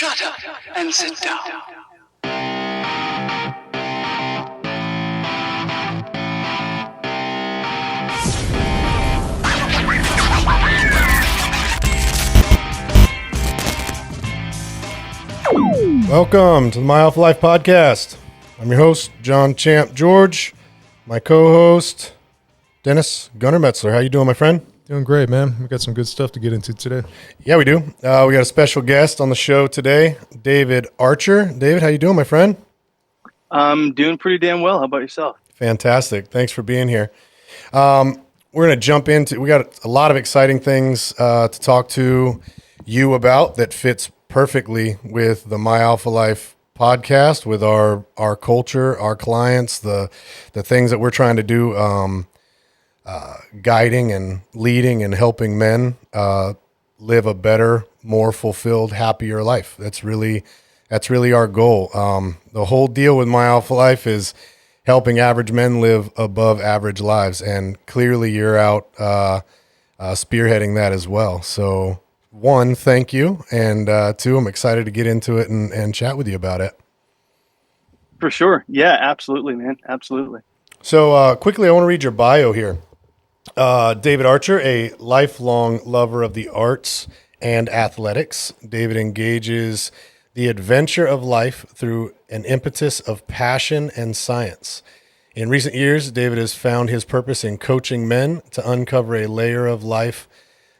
Shut up and sit down. Welcome to the My Alpha Life podcast. I'm your host, John Champ George. My co-host, Dennis Gunnar Metzler. How you doing, my friend? Doing great, man. We got some good stuff to get into today. Yeah, we do. We got a special guest on the show today, David Archer. David, how you doing, my friend? I'm doing pretty damn well. How about yourself? Fantastic. Thanks for being here. We're going to jump into, we got a lot of exciting things to talk to you about that fits perfectly with the My Alpha Life podcast, with our culture, our clients, the things that we're trying to do, guiding and leading and helping men live a better, more fulfilled, happier life. That's really our goal. The whole deal with My Alpha Life is helping average men live above average lives, and clearly you're out spearheading that as well. So, one, thank you, and two, I'm excited to get into it and chat with you about it. For sure. Yeah, absolutely, man. Absolutely. So quickly, I want to read your bio here. David Archer, a lifelong lover of the arts and athletics. David engages the adventure of life through an impetus of passion and science. In recent years, David has found his purpose in coaching men to uncover a layer of life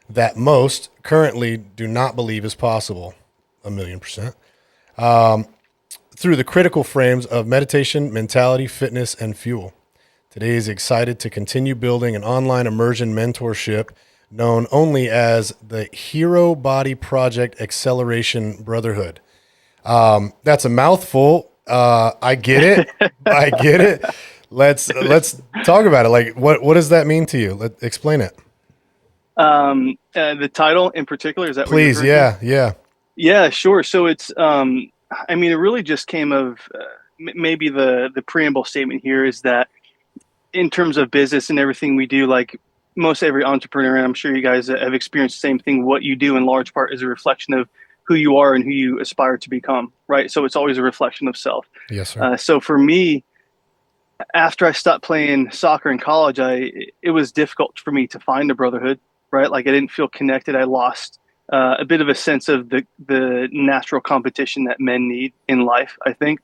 that most currently do not believe is possible. 1,000,000%. Through the critical frames of meditation, mentality, fitness, and fuel. Today is excited to continue building an online immersion mentorship known only as the Hero Body Project Acceleration Brotherhood. That's a mouthful. I get it. I get it. Let's talk about it. Like, what does that mean to you? Explain it. The title in particular, is that Please? what you're referring to? Yeah. Yeah, sure. So it's, I mean, it really just came of maybe the preamble statement here is that in terms of business and everything we do, like most every entrepreneur, and I'm sure you guys have experienced the same thing, what you do in large part is a reflection of who you are and who you aspire to become, right? So it's always a reflection of self. Yes, sir. So for me, after I stopped playing soccer in college, it was difficult for me to find a brotherhood, right? Like I didn't feel connected. I lost a bit of a sense of the natural competition that men need in life, I think.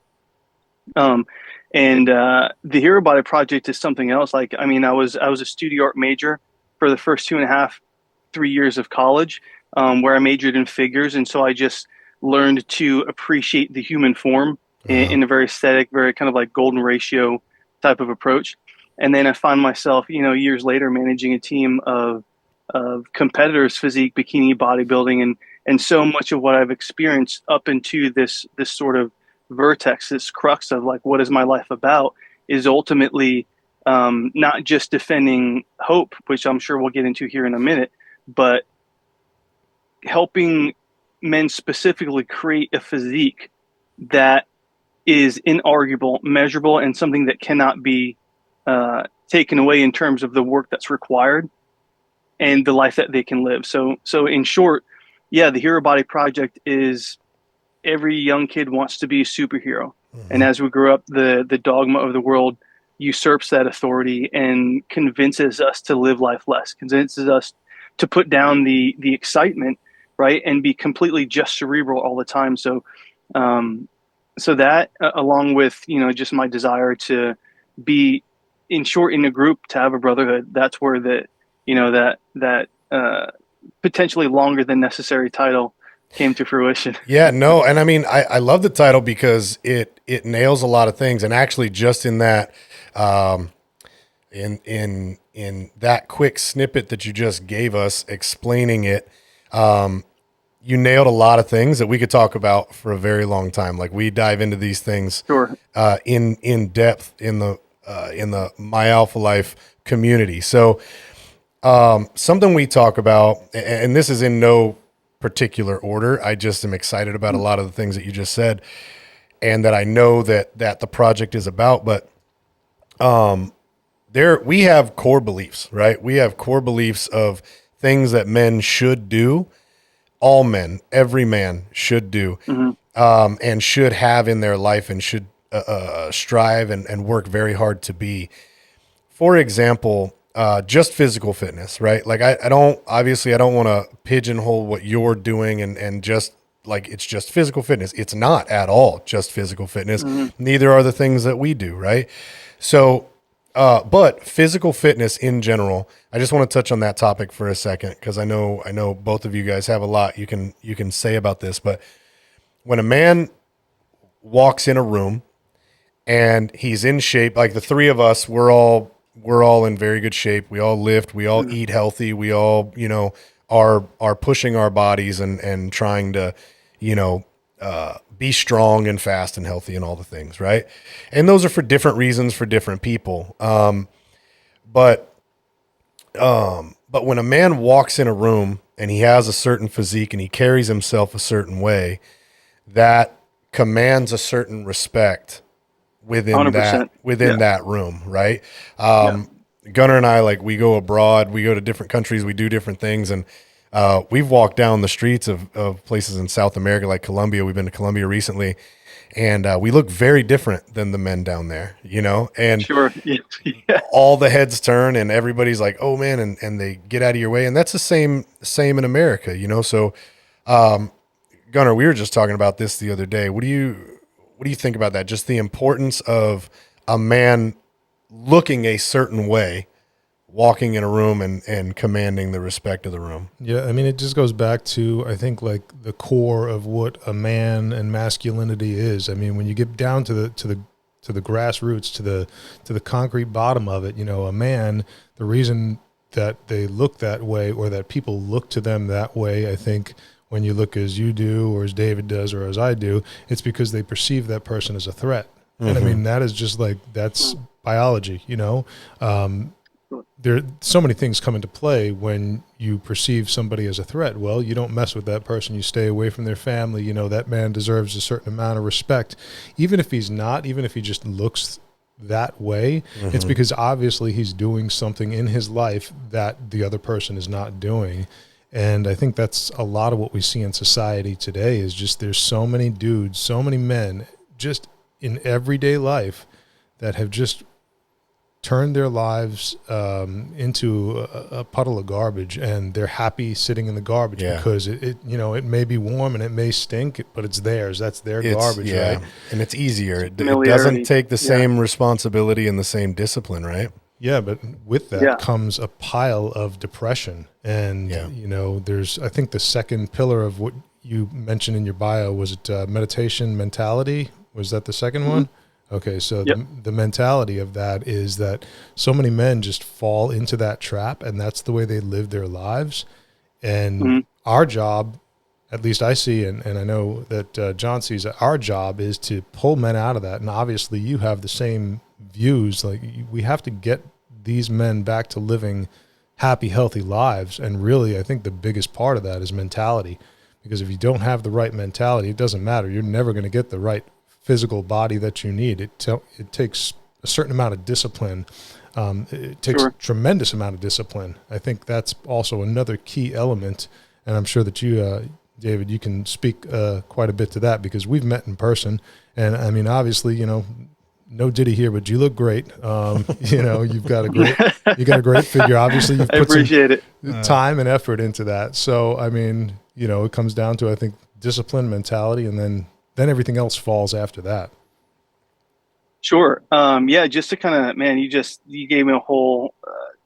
And the Hero Body Project is something else. Like, I mean, I was a studio art major for the first 2.5-3 years of college, where I majored in figures. And so I just learned to appreciate the human form in a very aesthetic, very kind of like golden ratio type of approach. And then I found myself, years later managing a team of competitors, physique, bikini, bodybuilding, and so much of what I've experienced up into this sort of vertex, this crux of like, what is my life about, is ultimately not just defending hope, which I'm sure we'll get into here in a minute, but helping men specifically create a physique that is inarguable, measurable, and something that cannot be taken away in terms of the work that's required and the life that they can live. So in short, yeah, the Hero Body Project is every young kid wants to be a superhero. Mm-hmm. And as we grow up, the dogma of the world usurps that authority and convinces us to live life less, convinces us to put down the excitement, right, and be completely just cerebral all the time. So that, along with, just my desire to be, in short, in a group, to have a brotherhood, that's where that potentially longer than necessary title came to fruition. Yeah, no. And I mean, I love the title because it nails a lot of things. And actually just in that, in that quick snippet that you just gave us explaining it, you nailed a lot of things that we could talk about for a very long time. Like we dive into these things Sure. In depth in the My Alpha Life community. So something we talk about, and this is in no particular order, I just am excited about a lot of the things that you just said, and that I know that the project is about. But we have core beliefs, right? We have core beliefs of things that men should do all men, every man should do, Hmm. and should have in their life and should strive and work very hard to be. For example, just physical fitness, right? Like I don't, obviously I don't want to pigeonhole what you're doing and just like, it's just physical fitness. It's not at all just physical fitness. Hmm. Neither are the things that we do, right? So, but physical fitness in general, I just want to touch on that topic for a second because I know both of you guys have a lot you can say about this. But when a man walks in a room and he's in shape, like the three of us, we're all in very good shape. We all lift, we all Hmm. eat healthy, we all are pushing our bodies and trying to you know be strong and fast and healthy and all the things, right? And those are for different reasons for different people. But but when a man walks in a room and he has a certain physique and he carries himself a certain way, that commands a certain respect within that 100%. within Yeah. that room, right? Yeah. Gunnar and I, like, we go abroad, we go to different countries, we do different things, and we've walked down the streets of places in South America, like Colombia. We've been to Colombia recently, and we look very different than the men down there, and Sure. Yeah. Yeah. all the heads turn and everybody's like, oh man, and they get out of your way. And that's the same in America, so Gunnar, we were just talking about this the other day. What do you think about that? Just the importance of a man looking a certain way, walking in a room and commanding the respect of the room. Yeah, I mean, it just goes back to, I think, like the core of what a man and masculinity is. I mean, when you get down to the grassroots, to the concrete bottom of it, a man, the reason that they look that way or that people look to them that way, I think, when you look as you do or as David does or as I do, it's because they perceive that person as a threat. And I mean, that is just like, that's biology, there so many things come into play when you perceive somebody as a threat. Well, you don't mess with that person. You stay away from their family. That man deserves a certain amount of respect. Even if he's not, even if he just looks that way, it's because obviously he's doing something in his life that the other person is not doing. And I think that's a lot of what we see in society today is just there's so many dudes, so many men just in everyday life that have just turned their lives into a puddle of garbage, and they're happy sitting in the garbage because it may be warm and it may stink, but it's theirs. That's their garbage, right? And it's easier. It doesn't Familiarity. take the same responsibility and the same discipline, right? Yeah, but with that comes a pile of depression. And, there's, I think the second pillar of what you mentioned in your bio, was it meditation mentality? Was that the second one? Okay, so the mentality of that is that so many men just fall into that trap, and that's the way they live their lives. And our job, at least I see, and I know that John sees it, our job is to pull men out of that. And obviously you have the same views. Like, we have to get these men back to living happy, healthy lives. And really, I think the biggest part of that is mentality. Because if you don't have the right mentality, it doesn't matter. You're never going to get the right physical body that you need. It takes a certain amount of discipline. It takes a tremendous amount of discipline. I think that's also another key element. And I'm sure that you, David, you can speak quite a bit to that, because we've met in person. And I mean, obviously, no Diddy here, but you look great. You've got a great figure. Obviously, you've put some time and effort into that. So, I mean, it comes down to, I think, discipline, mentality, and then everything else falls after that. Sure. Just to kind of, man, you gave me a whole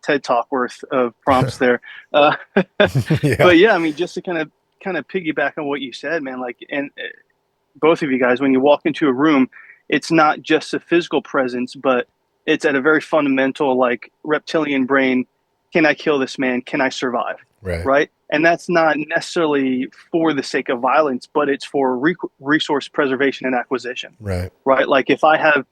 TED talk worth of prompts there. But yeah, I mean, just to kind of piggyback on what you said, man, like, and both of you guys, when you walk into a room, it's not just a physical presence, but it's at a very fundamental, like, reptilian brain. Can I kill this man? Can I survive? Right. And that's not necessarily for the sake of violence, but it's for resource preservation and acquisition. Right. Like, if I have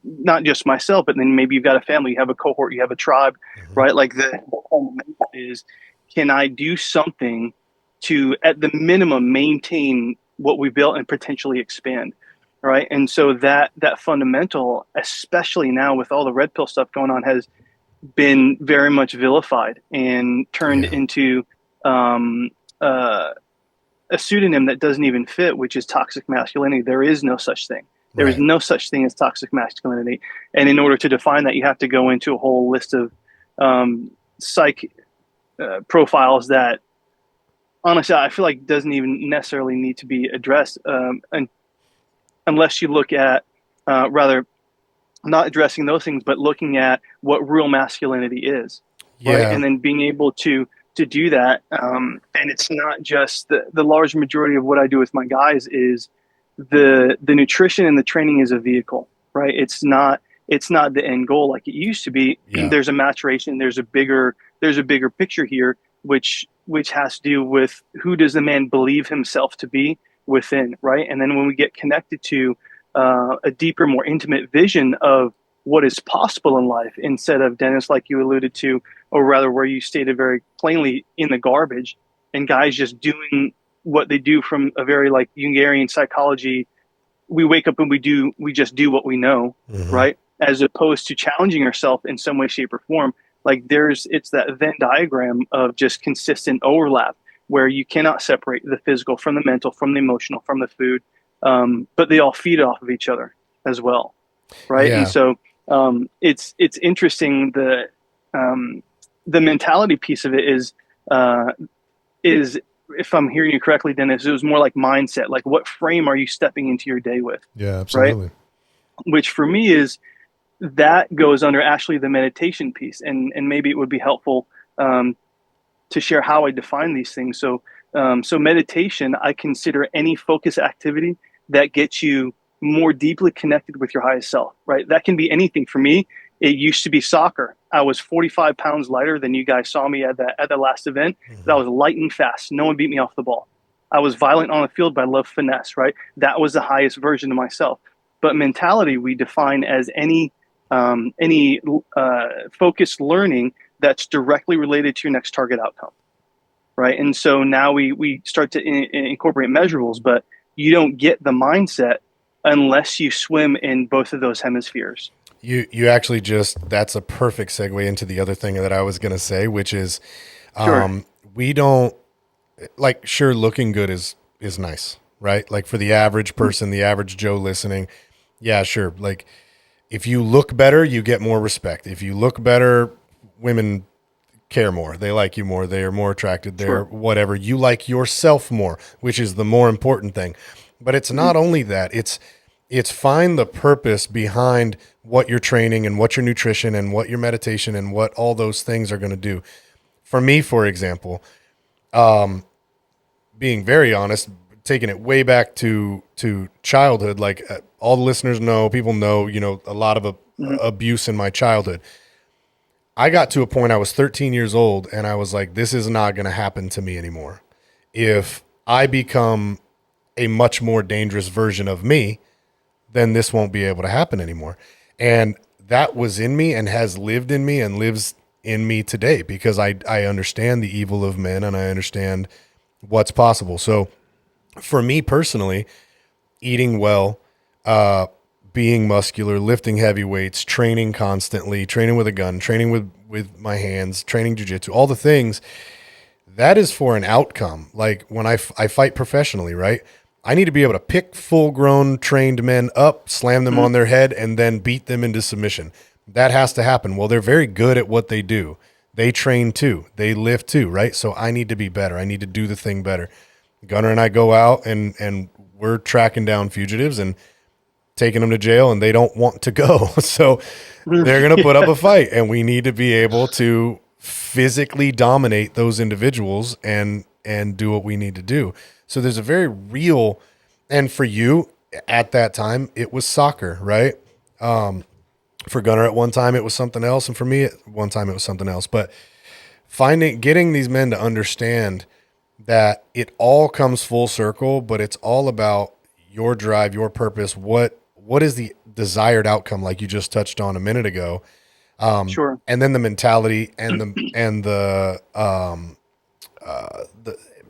not just myself, but then maybe you've got a family, you have a cohort, you have a tribe, right? Like, the fundamental is, can I do something to, at the minimum, maintain what we built and potentially expand? Right. And so that fundamental, especially now with all the red pill stuff going on, has been very much vilified and turned into a pseudonym that doesn't even fit, which is toxic masculinity. There is no such thing. There is no such thing as toxic masculinity. And in order to define that, you have to go into a whole list of psych profiles that, honestly, I feel like doesn't even necessarily need to be addressed, and unless you look at rather not addressing those things, but looking at what real masculinity is, right? And then being able to do that. And it's not just the large majority of what I do with my guys is the nutrition and the training is a vehicle, right? It's not the end goal like it used to be. There's a maturation, there's a bigger picture here, which has to do with who does the man believe himself to be within, right? And then when we get connected to a deeper, more intimate vision of what is possible in life, instead of, Dennis, like you alluded to, or rather where you stated very plainly, in the garbage, and guys just doing what they do from a very like Jungian psychology. We wake up and we just do what we know, right? As opposed to challenging yourself in some way, shape, or form. Like it's that Venn diagram of just consistent overlap where you cannot separate the physical from the mental, from the emotional, from the food, but they all feed off of each other as well, right? And so it's interesting. The mentality piece of it is if I'm hearing you correctly, Dennis, it was more like mindset. Like, what frame are you stepping into your day with? Yeah, absolutely. Right? Which for me is that goes under actually the meditation piece, and maybe it would be helpful to share how I define these things. So meditation, I consider any focus activity that gets you more deeply connected with your highest self, right? That can be anything. For me, it used to be soccer. I was 45 pounds lighter than you guys saw me at the last event. But I was light and fast. No one beat me off the ball. I was violent on the field, but I love finesse, right? That was the highest version of myself. But mentality, we define as any focused learning that's directly related to your next target outcome, right? And so now we start to incorporate measurables, but you don't get the mindset unless you swim in both of those hemispheres. You actually that's a perfect segue into the other thing that I was going to say, which is we don't sure, looking good is nice, right? Like for the average person, the average Joe listening, yeah, sure. Like if you look better, you get more respect. If you look better, women care more. They like you more. They are more attracted. They're whatever. You like yourself more, which is the more important thing. But it's not only that. It's find the purpose behind what you're training and what your nutrition and what your meditation and what all those things are going to do. For me, for example, being very honest, taking it way back to childhood, like all the listeners know, people know, a lot of abuse in my childhood. I got to a point, I was 13 years old, and I was like, this is not going to happen to me anymore. If I become a much more dangerous version of me, then this won't be able to happen anymore. And that was in me and has lived in me and lives in me today because I understand the evil of men and I understand what's possible. So for me personally, eating well, being muscular, lifting heavy weights, training constantly, training with a gun, training with my hands, training jiu-jitsu, all the things, that is for an outcome. Like when I fight professionally, right? I need to be able to pick full-grown trained men up, slam them on their head, and then beat them into submission. That has to happen. Well, they're very good at what they do. They train too. They lift too, right? So I need to be better. I need to do the thing better. Gunnar and I go out and we're tracking down fugitives and taking them to jail, and they don't want to go. So they're going to put up a fight, and we need to be able to physically dominate those individuals and do what we need to do. So there's a very real, and for you at that time, it was soccer, right? For Gunnar at one time, it was something else. And for me at one time, it was something else. But getting these men to understand that it all comes full circle, but it's all about your drive, your purpose. What is the desired outcome, like you just touched on a minute ago? Sure. And then the mentality and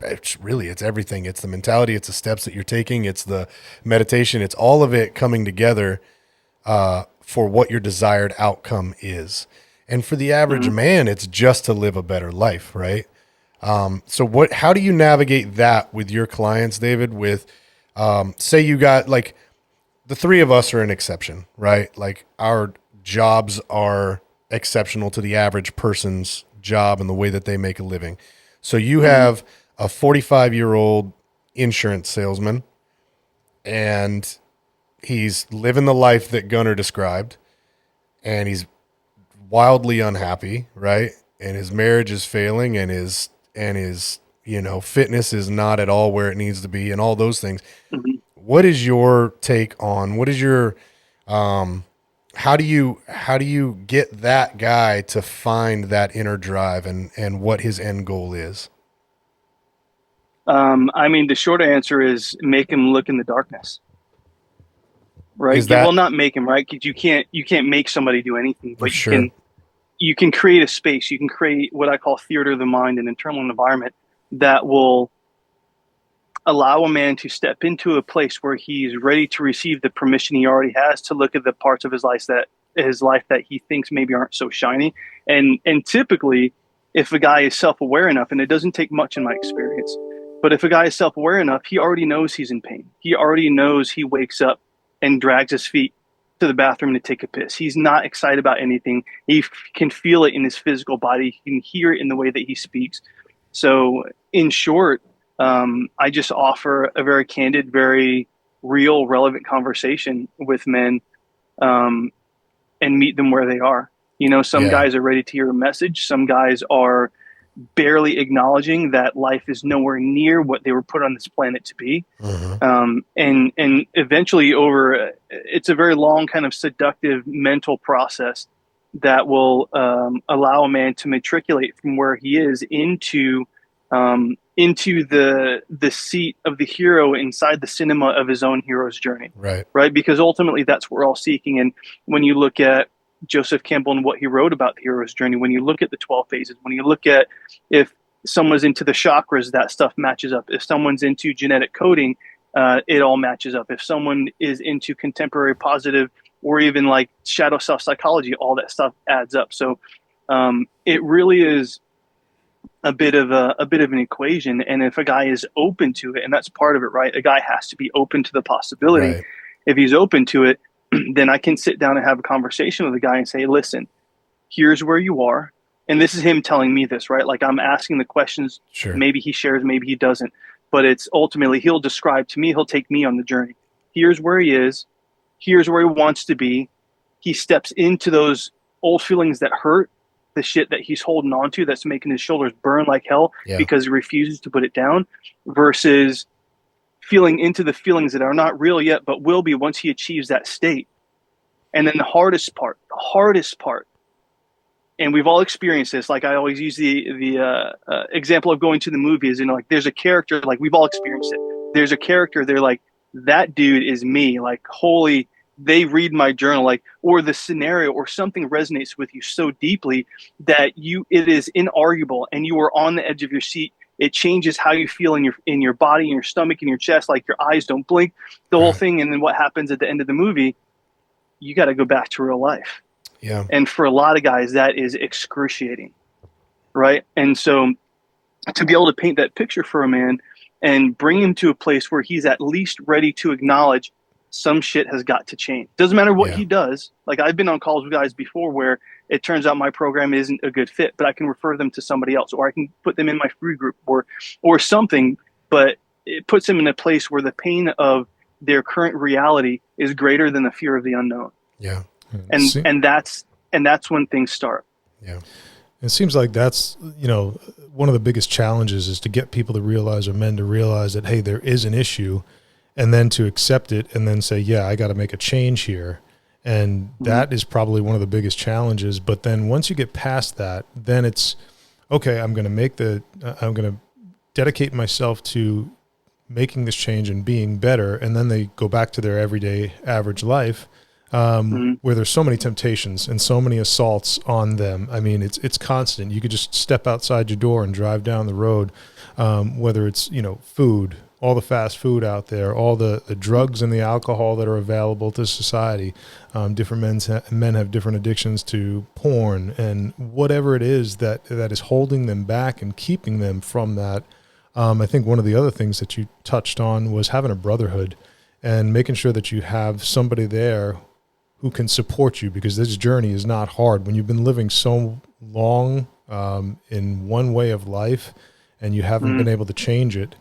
it's everything. It's the mentality. It's the steps that you're taking. It's the meditation. It's all of it coming together for what your desired outcome is. And for the average man, it's just to live a better life, right? So how do you navigate that with your clients, David? With, say you got like the three of us are an exception, right? Like our jobs are exceptional to the average person's job and the way that they make a living. So you have a 45-year-old insurance salesman, and he's living the life that Gunnar described, and he's wildly unhappy, right? And his marriage is failing, and his fitness is not at all where it needs to be, and all those things. Mm-hmm. What is your take on what is your how do you get that guy to find that inner drive and what his end goal is? The short answer is make him look in the darkness, right? Is that, well, not make him, right? Because you can't make somebody do anything, but sure. You can create a space. You can create what I call theater of the mind, an internal environment that will allow a man to step into a place where he's ready to receive the permission he already has to look at the parts of his life that he thinks maybe aren't so shiny. And typically, if a guy is self-aware enough, and it doesn't take much in my experience, but if a guy is self-aware enough, he already knows he's in pain. He already knows he wakes up and drags his feet to the bathroom to take a piss. He's not excited about anything. He can feel it in his physical body. He can hear it in the way that he speaks. So in short, I just offer a very candid, very real, relevant conversation with men, and meet them where they are. Some guys are ready to hear a message. Some guys are barely acknowledging that life is nowhere near what they were put on this planet to be. Mm-hmm. And eventually it's a very long kind of seductive mental process that will allow a man to matriculate from where he is into the seat of the hero inside the cinema of his own hero's journey. Right. Because ultimately that's what we're all seeking. And when you look at Joseph Campbell and what he wrote about the hero's journey, when you look at the 12 phases, when you look at if someone's into the chakras, that stuff matches up. If someone's into genetic coding, it all matches up. If someone is into contemporary positive or even like shadow self psychology, all that stuff adds up. So it really is a bit of an equation. And if a guy is open to it, and that's part of it, right? A guy has to be open to the possibility. Right. If he's open to it, then I can sit down and have a conversation with the guy and say, listen, here's where you are. And this is him telling me this, right? Like I'm asking the questions. Sure. Maybe he shares, maybe he doesn't. But it's ultimately, he'll describe to me, he'll take me on the journey. Here's where he is. Here's where he wants to be. He steps into those old feelings that hurt, the shit that he's holding on to that's making his shoulders burn like hell because he refuses to put it down, versus feeling into the feelings that are not real yet, but will be once he achieves that state. And then the hardest part, and we've all experienced this. Like I always use the example of going to the movies, like there's a character, like we've all experienced it. There's a character, they're like, that dude is me. Like, holy, they read my journal, like, or the scenario or something resonates with you so deeply that it is inarguable and you are on the edge of your seat. It changes how you feel in your body, in your stomach, in your chest, like your eyes don't blink, the whole thing. And then what happens at the end of the movie, you got to go back to real life. Yeah. And for a lot of guys, that is excruciating. Right. And so to be able to paint that picture for a man and bring him to a place where he's at least ready to acknowledge some shit has got to change. Doesn't matter what he does. Like I've been on calls with guys before where it turns out my program isn't a good fit, but I can refer them to somebody else, or I can put them in my free group or something, but it puts them in a place where the pain of their current reality is greater than the fear of the unknown. Yeah. And that's when things start. Yeah. It seems like that's, one of the biggest challenges is to get people to realize, or men to realize that, hey, there is an issue, and then to accept it and then say, yeah, I got to make a change here. And that is probably one of the biggest challenges. But then once you get past that, then it's, okay, I'm going to dedicate myself to making this change and being better. And then they go back to their everyday average life, where there's so many temptations and so many assaults on them. I mean, it's constant. You could just step outside your door and drive down the road, whether it's, food all the fast food out there, all the drugs and the alcohol that are available to society. Different men have different addictions to porn and whatever it is that is holding them back and keeping them from that. I think one of the other things that you touched on was having a brotherhood and making sure that you have somebody there who can support you, because this journey is not hard. When you've been living so long in one way of life and you haven't been able to change it,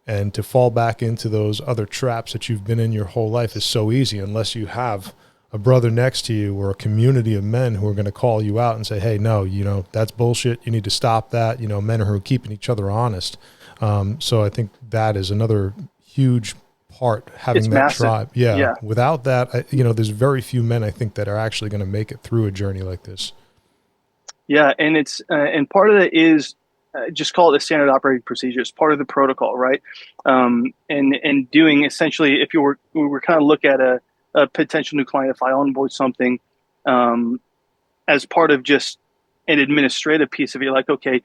and to fall back into those other traps that you've been in your whole life is so easy unless you have a brother next to you or a community of men who are going to call you out and say, hey, no, that's bullshit. You need to stop that. Men who are keeping each other honest. So I think that is another huge part, having that massive tribe. Yeah. Without that, there's very few men, I think, that are actually going to make it through a journey like this. Yeah. And it's, and part of it is, just call it the standard operating procedure. It's part of the protocol, right? And doing essentially, if we were kind of look at a potential new client, if I onboard something as part of just an administrative piece of it, like, okay,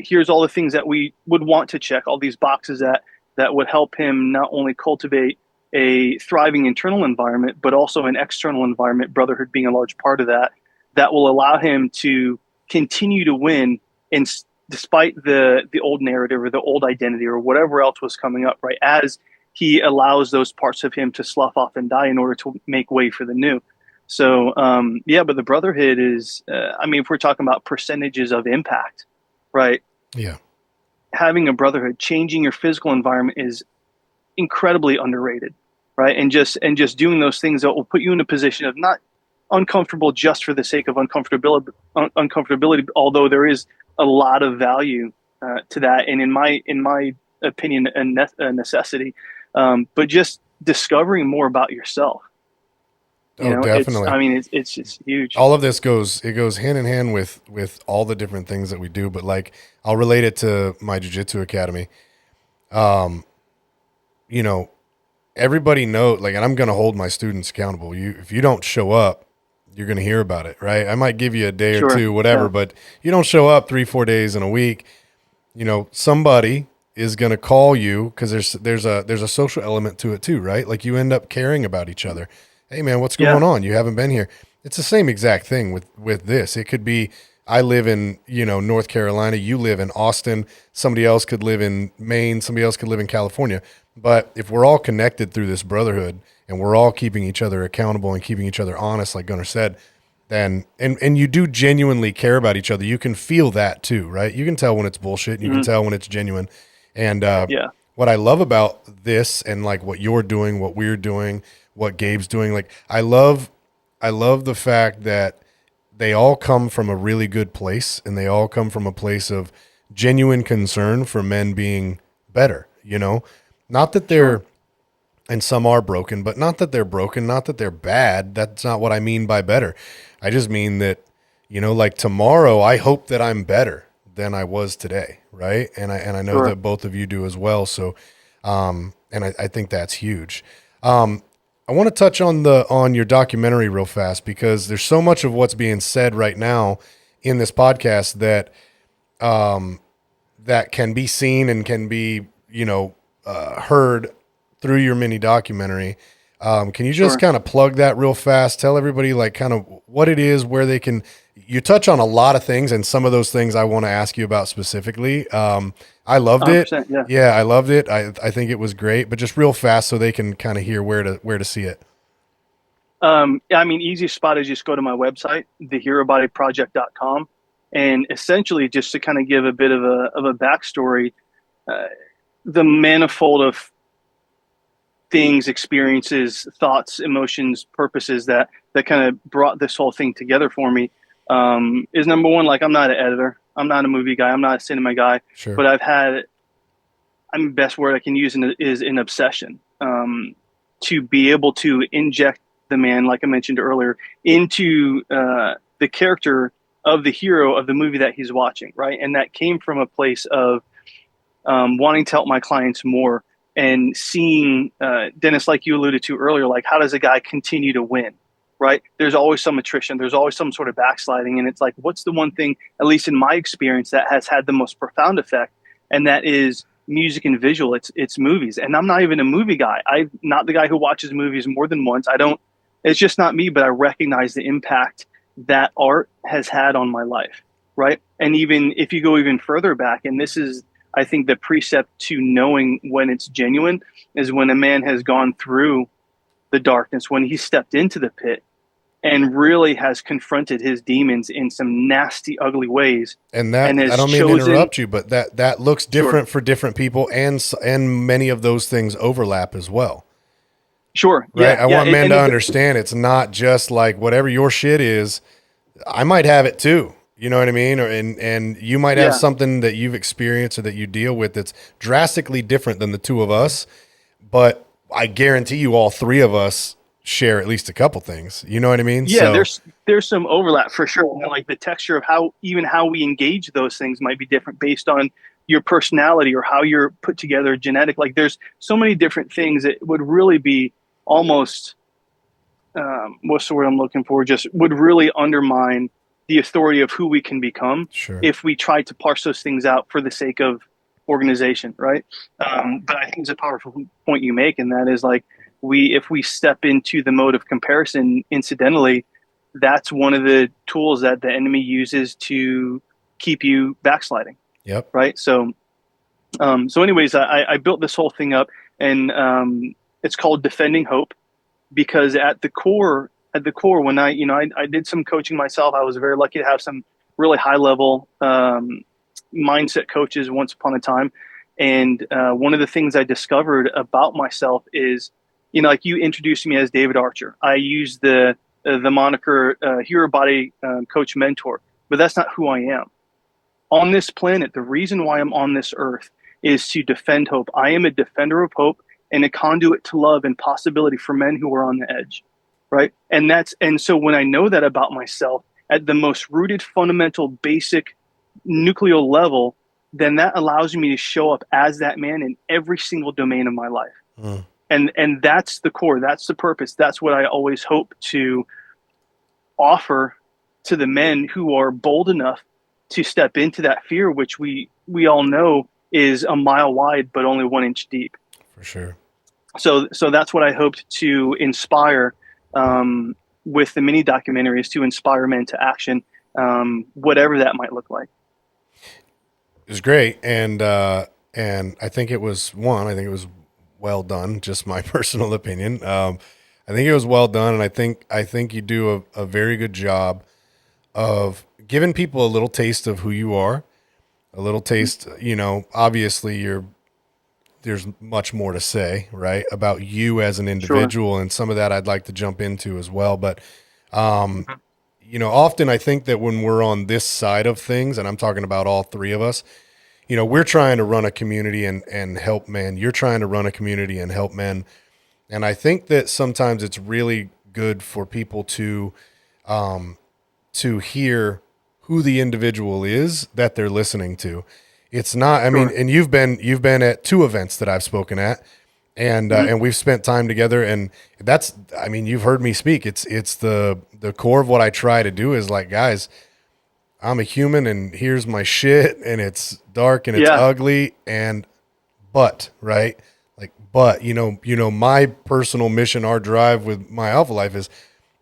here's all the things that we would want to check, all these boxes that would help him not only cultivate a thriving internal environment, but also an external environment, Brotherhood being a large part of that will allow him to continue to win despite the old narrative or the old identity or whatever else was coming up, right? As he allows those parts of him to slough off and die in order to make way for the new. So, but the Brotherhood is, if we're talking about percentages of impact, right? Yeah. Having a Brotherhood, changing your physical environment is incredibly underrated, right? And just doing those things that will put you in a position of not uncomfortable just for the sake of uncomfortability, although there is a lot of value to that, and in my opinion, a necessity. But just discovering more about yourself. Definitely. It's huge. All of this goes hand in hand with all the different things that we do. But like, I'll relate it to my jiu-jitsu academy. Everybody knows, like, and I'm going to hold my students accountable. If you don't show up, you're going to hear about it, right? I might give you a day or two, whatever, but you don't show up 3-4 days in a week, somebody is going to call you, because there's a social element to it too, right? Like, you end up caring about each other. Hey man, what's going on? You haven't been here. It's the same exact thing with this. It could be, I live in, North Carolina, you live in Austin, somebody else could live in Maine, somebody else could live in California. But if we're all connected through this brotherhood and we're all keeping each other accountable and keeping each other honest, like Gunnar said, then, and you do genuinely care about each other, you can feel that too, right? You can tell when it's bullshit, you can tell when it's genuine. And what I love about this, and like what you're doing, what we're doing, what Gabe's doing, like, I love the fact that they all come from a really good place, and they all come from a place of genuine concern for men being better, not that they're, and some are broken, but not that they're broken, not that they're bad. That's not what I mean by better. I just mean that, like, tomorrow, I hope that I'm better than I was today. Right. And I know that both of you do as well. So, and I think that's huge. I want to touch on your documentary real fast, because there's so much of what's being said right now in this podcast that, that can be seen and can be, heard through your mini documentary. Can you just kind of plug that real fast? Tell everybody, like, kind of what it is, where they can, you touch on a lot of things, and some of those things I want to ask you about specifically. I loved it. Yeah, I loved it. I think it was great, but just real fast so they can kind of hear where to see it. Easiest spot is just go to my website, theherobodyproject.com. And essentially, just to kind of give a bit of a backstory, the manifold of things, experiences, thoughts, emotions, purposes that kind of brought this whole thing together for me is, number one, like, I'm not an editor. I'm not a movie guy. I'm not a cinema guy. Sure. But the best word I can use is an obsession to be able to inject the man, like I mentioned earlier, into the character of the hero of the movie that he's watching, right? And that came from a place of wanting to help my clients more, and seeing, Dennis, like you alluded to earlier, like, how does a guy continue to win, right? There's always some attrition. There's always some sort of backsliding. And it's like, what's the one thing, at least in my experience, that has had the most profound effect? And that is music and visual, it's movies. And I'm not even a movie guy. I'm not the guy who watches movies more than once. I don't, it's just not me, but I recognize the impact that art has had on my life, right? And even if you go even further back, and this is, I think, the precept to knowing when it's genuine is when a man has gone through the darkness, when he stepped into the pit and really has confronted his demons in some nasty, ugly ways. And that, and I has don't mean to chosen, interrupt you, but that looks different Sure. for different people, and many of those things overlap as well. Sure. Right. Yeah. I Yeah. want men to understand it's not just like whatever your shit is, I might have it too. You know what I mean? And you might have Yeah. something that you've experienced or that you deal with that's drastically different than the two of us. But I guarantee you all three of us share at least a couple things. You know what I mean? Yeah. So, There's some overlap for sure. Like the texture of how we engage those things might be different based on your personality or how you're put together genetic. Like there's so many different things that would really be almost, what's the word I'm looking for? Just would really undermine the authority of who we can become sure. if we try to parse those things out for the sake of organization, right? But I think it's a powerful point you make, and that is like if we step into the mode of comparison, incidentally, that's one of the tools that the enemy uses to keep you backsliding, Yep. right? So, anyways, I built this whole thing up, and it's called Defending Hope because at the core, when I did some coaching myself. I was very lucky to have some really high level mindset coaches once upon a time. And one of the things I discovered about myself is, like you introduced me as David Archer. I use the moniker hero body coach mentor, but that's not who I am. On this planet, the reason why I'm on this earth is to defend hope. I am a defender of hope and a conduit to love and possibility for men who are on the edge, right? And so when I know that about myself at the most rooted, fundamental, basic, nuclear level, then that allows me to show up as that man in every single domain of my life. Mm. And that's the core, that's the purpose. That's what I always hope to offer to the men who are bold enough to step into that fear, which we all know is a mile wide but only 1 inch deep. For sure. So that's what I hoped to inspire with the mini documentaries, to inspire men to action, whatever that might look like. It was great, and I think it was well done. Just my personal opinion. I think it was well done, and I think you do a very good job of giving people a little taste of who you are, a little taste. Obviously there's much more to say, right, about you as an individual, sure. And some of that I'd like to jump into as well. But, often I think that when we're on this side of things, and I'm talking about all three of us, we're trying to run a community and help men. You're trying to run a community and help men. And I think that sometimes it's really good for people to hear who the individual is that they're listening to. It's not, I mean, and you've been at 2 events that I've spoken at, and and we've spent time together, and that's, I mean, you've heard me speak. It's the core of what I try to do is like, guys, I'm a human, and here's my shit, and it's dark and it's ugly, but right, like, but my personal mission, our drive with my Alpha Life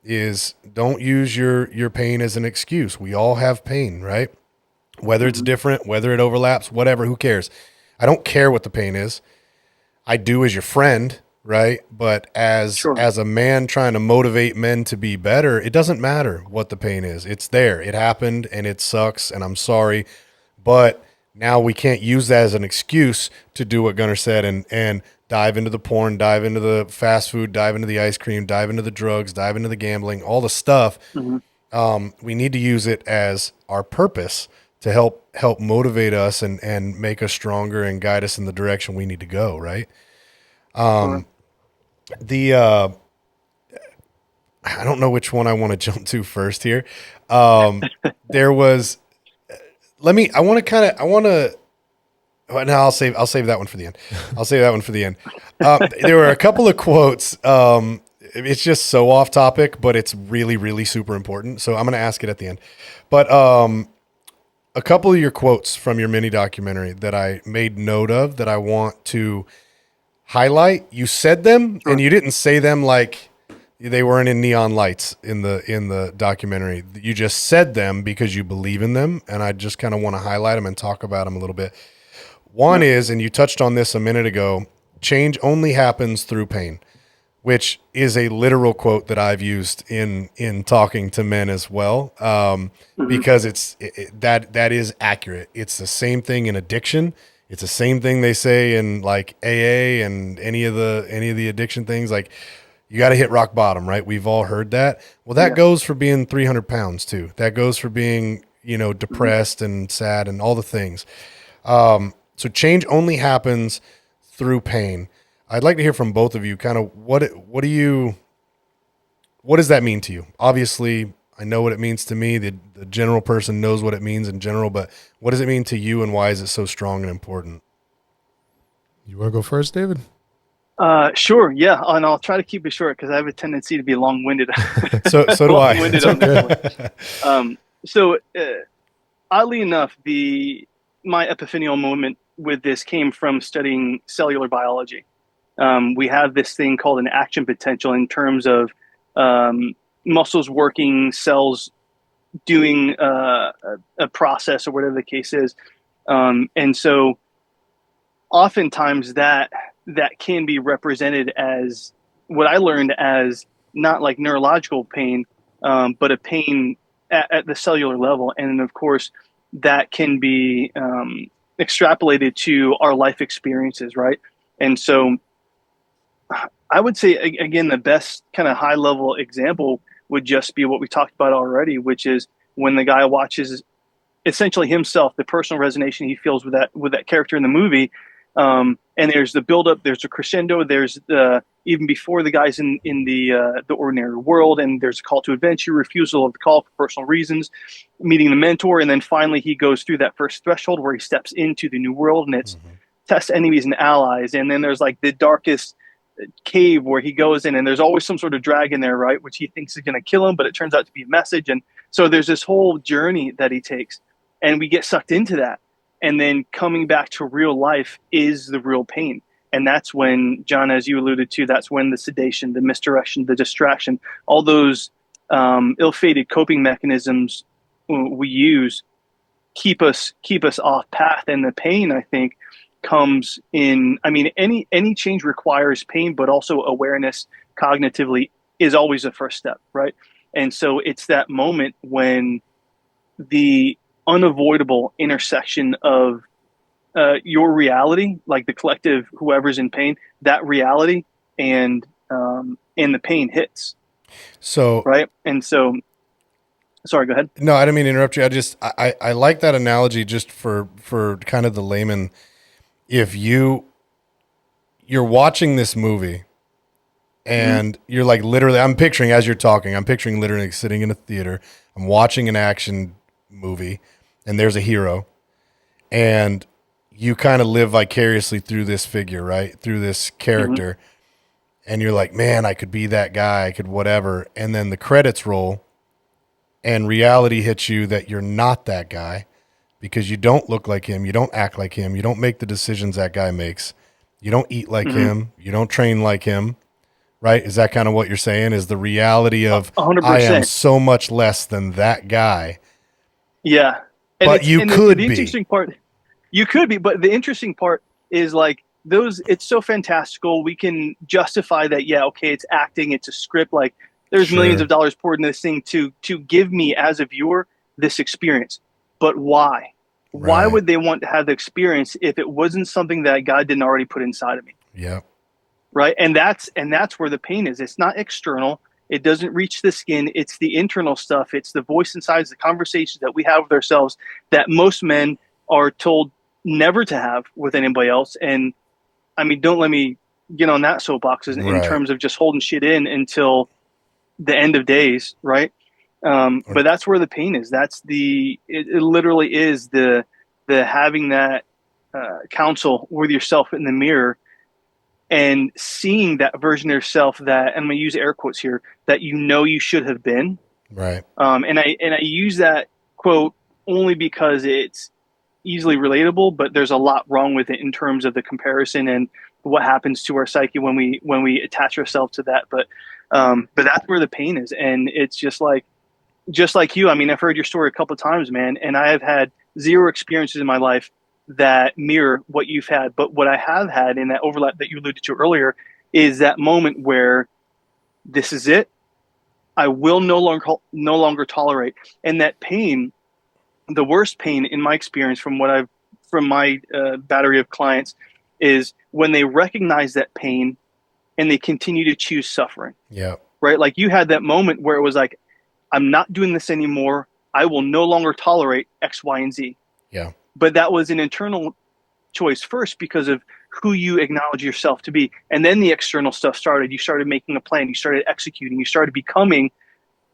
is don't use your pain as an excuse. We all have pain, right? Whether it's different, whether it overlaps, whatever, who cares? I don't care what the pain is. I do as your friend, right? But as a man trying to motivate men to be better, it doesn't matter what the pain is. It's there. It happened and it sucks and I'm sorry. But now we can't use that as an excuse to do what Gunnar said and dive into the porn, dive into the fast food, dive into the ice cream, dive into the drugs, dive into the gambling, all the stuff. Mm-hmm. We need to use it as our purpose to help motivate us and make us stronger and guide us in the direction we need to go. Right. I don't know which one I want to jump to first here. There was, I'll save that one for the end. There were a couple of quotes. It's just so off topic, but it's really, really super important. So I'm going to ask it at the end, but, a couple of your quotes from your mini documentary that I made note of that I want to highlight. You said them, and you didn't say them like they weren't in neon lights in the documentary. You just said them because you believe in them, and I just kind of want to highlight them and talk about them a little bit. One is, and you touched on this a minute ago, change only happens through pain, which is a literal quote that I've used in talking to men as well, because that is accurate. It's the same thing in addiction. It's the same thing they say in like AA and any of the addiction things. Like, you got to hit rock bottom, right? We've all heard that. Well, that goes for being 300 pounds too. That goes for being, depressed and sad and all the things. So change only happens through pain. I'd like to hear from both of you kind of what does that mean to you? Obviously, I know what it means to me. The general person knows what it means in general, but what does it mean to you, and why is it so strong and important? You want to go first, David? Sure. Yeah. And I'll try to keep it short because I have a tendency to be long-winded. So do I. Long-winded on this one. So oddly enough, my epiphanial moment with this came from studying cellular biology. We have this thing called an action potential in terms of muscles working, cells doing a process or whatever the case is. And so oftentimes that can be represented as what I learned as not like neurological pain, but a pain at the cellular level. And of course, that can be extrapolated to our life experiences, right? And so I would say, again, the best kind of high level example would just be what we talked about already, which is when the guy watches essentially himself, the personal resonation he feels with that character in the movie. And there's the buildup, there's a crescendo, there's even before the guy's in the ordinary world, and there's a call to adventure, refusal of the call for personal reasons, meeting the mentor, and then finally he goes through that first threshold where he steps into the new world, and it's test enemies and allies, and then there's like the darkest cave where he goes in, and there's always some sort of dragon there, right, which he thinks is going to kill him, but it turns out to be a message. And so there's this whole journey that he takes, and we get sucked into that. And then coming back to real life is the real pain. And that's when, John, as you alluded to, that's when the sedation, the misdirection, the distraction, all those ill-fated coping mechanisms we use keep us off path. And the pain, I think, comes in, I mean, any change requires pain, but also awareness cognitively is always the first step, right? And so it's that moment when the unavoidable intersection of your reality, like the collective, whoever's in pain, that reality and the pain hits. So, right. And so, sorry, go ahead. No, I didn't mean to interrupt you. I like that analogy just for kind of the layman. If you're watching this movie and you're like literally, I'm picturing as you're talking, I'm picturing literally sitting in a theater, I'm watching an action movie and there's a hero and you kind of live vicariously through this figure, right? Through this character. And you're like, man, I could be that guy. I could whatever. And then the credits roll and reality hits you that you're not that guy because you don't look like him. You don't act like him. You don't make the decisions that guy makes. You don't eat like him. You don't train like him. Right? Is that kind of what you're saying? Is the reality of 100%. I am so much less than that guy. Yeah. And but you could be. Interesting part, you could be, but the interesting part is like it's so fantastical. We can justify that. Yeah. Okay. It's acting. It's a script. Like there's millions of dollars poured into this thing to give me as a viewer this experience. But why? Right. Why would they want to have the experience if it wasn't something that God didn't already put inside of me? Yeah. Right. And that's where the pain is. It's not external. It doesn't reach the skin. It's the internal stuff. It's the voice inside, it's the conversations that we have with ourselves that most men are told never to have with anybody else. And I mean, don't let me get on that soapbox in terms of just holding shit in until the end of days. Right. But that's where the pain is. It literally is the having that counsel with yourself in the mirror and seeing that version of yourself that, and I'm going to use air quotes here, that you should have been. Right. And I use that quote only because it's easily relatable, but there's a lot wrong with it in terms of the comparison and what happens to our psyche when we attach ourselves to that. But that's where the pain is, and it's just like you. I mean, I've heard your story a couple of times, man, and I have had zero experiences in my life that mirror what you've had. But what I have had in that overlap that you alluded to earlier is that moment where this is it. I will no longer tolerate, and that pain, the worst pain in my experience from my battery of clients, is when they recognize that pain and they continue to choose suffering. Yeah. Right. Like you had that moment where it was like, I'm not doing this anymore. I will no longer tolerate X, Y, and Z. Yeah. But that was an internal choice first because of who you acknowledge yourself to be. And then the external stuff started. You started making a plan. You started executing. You started becoming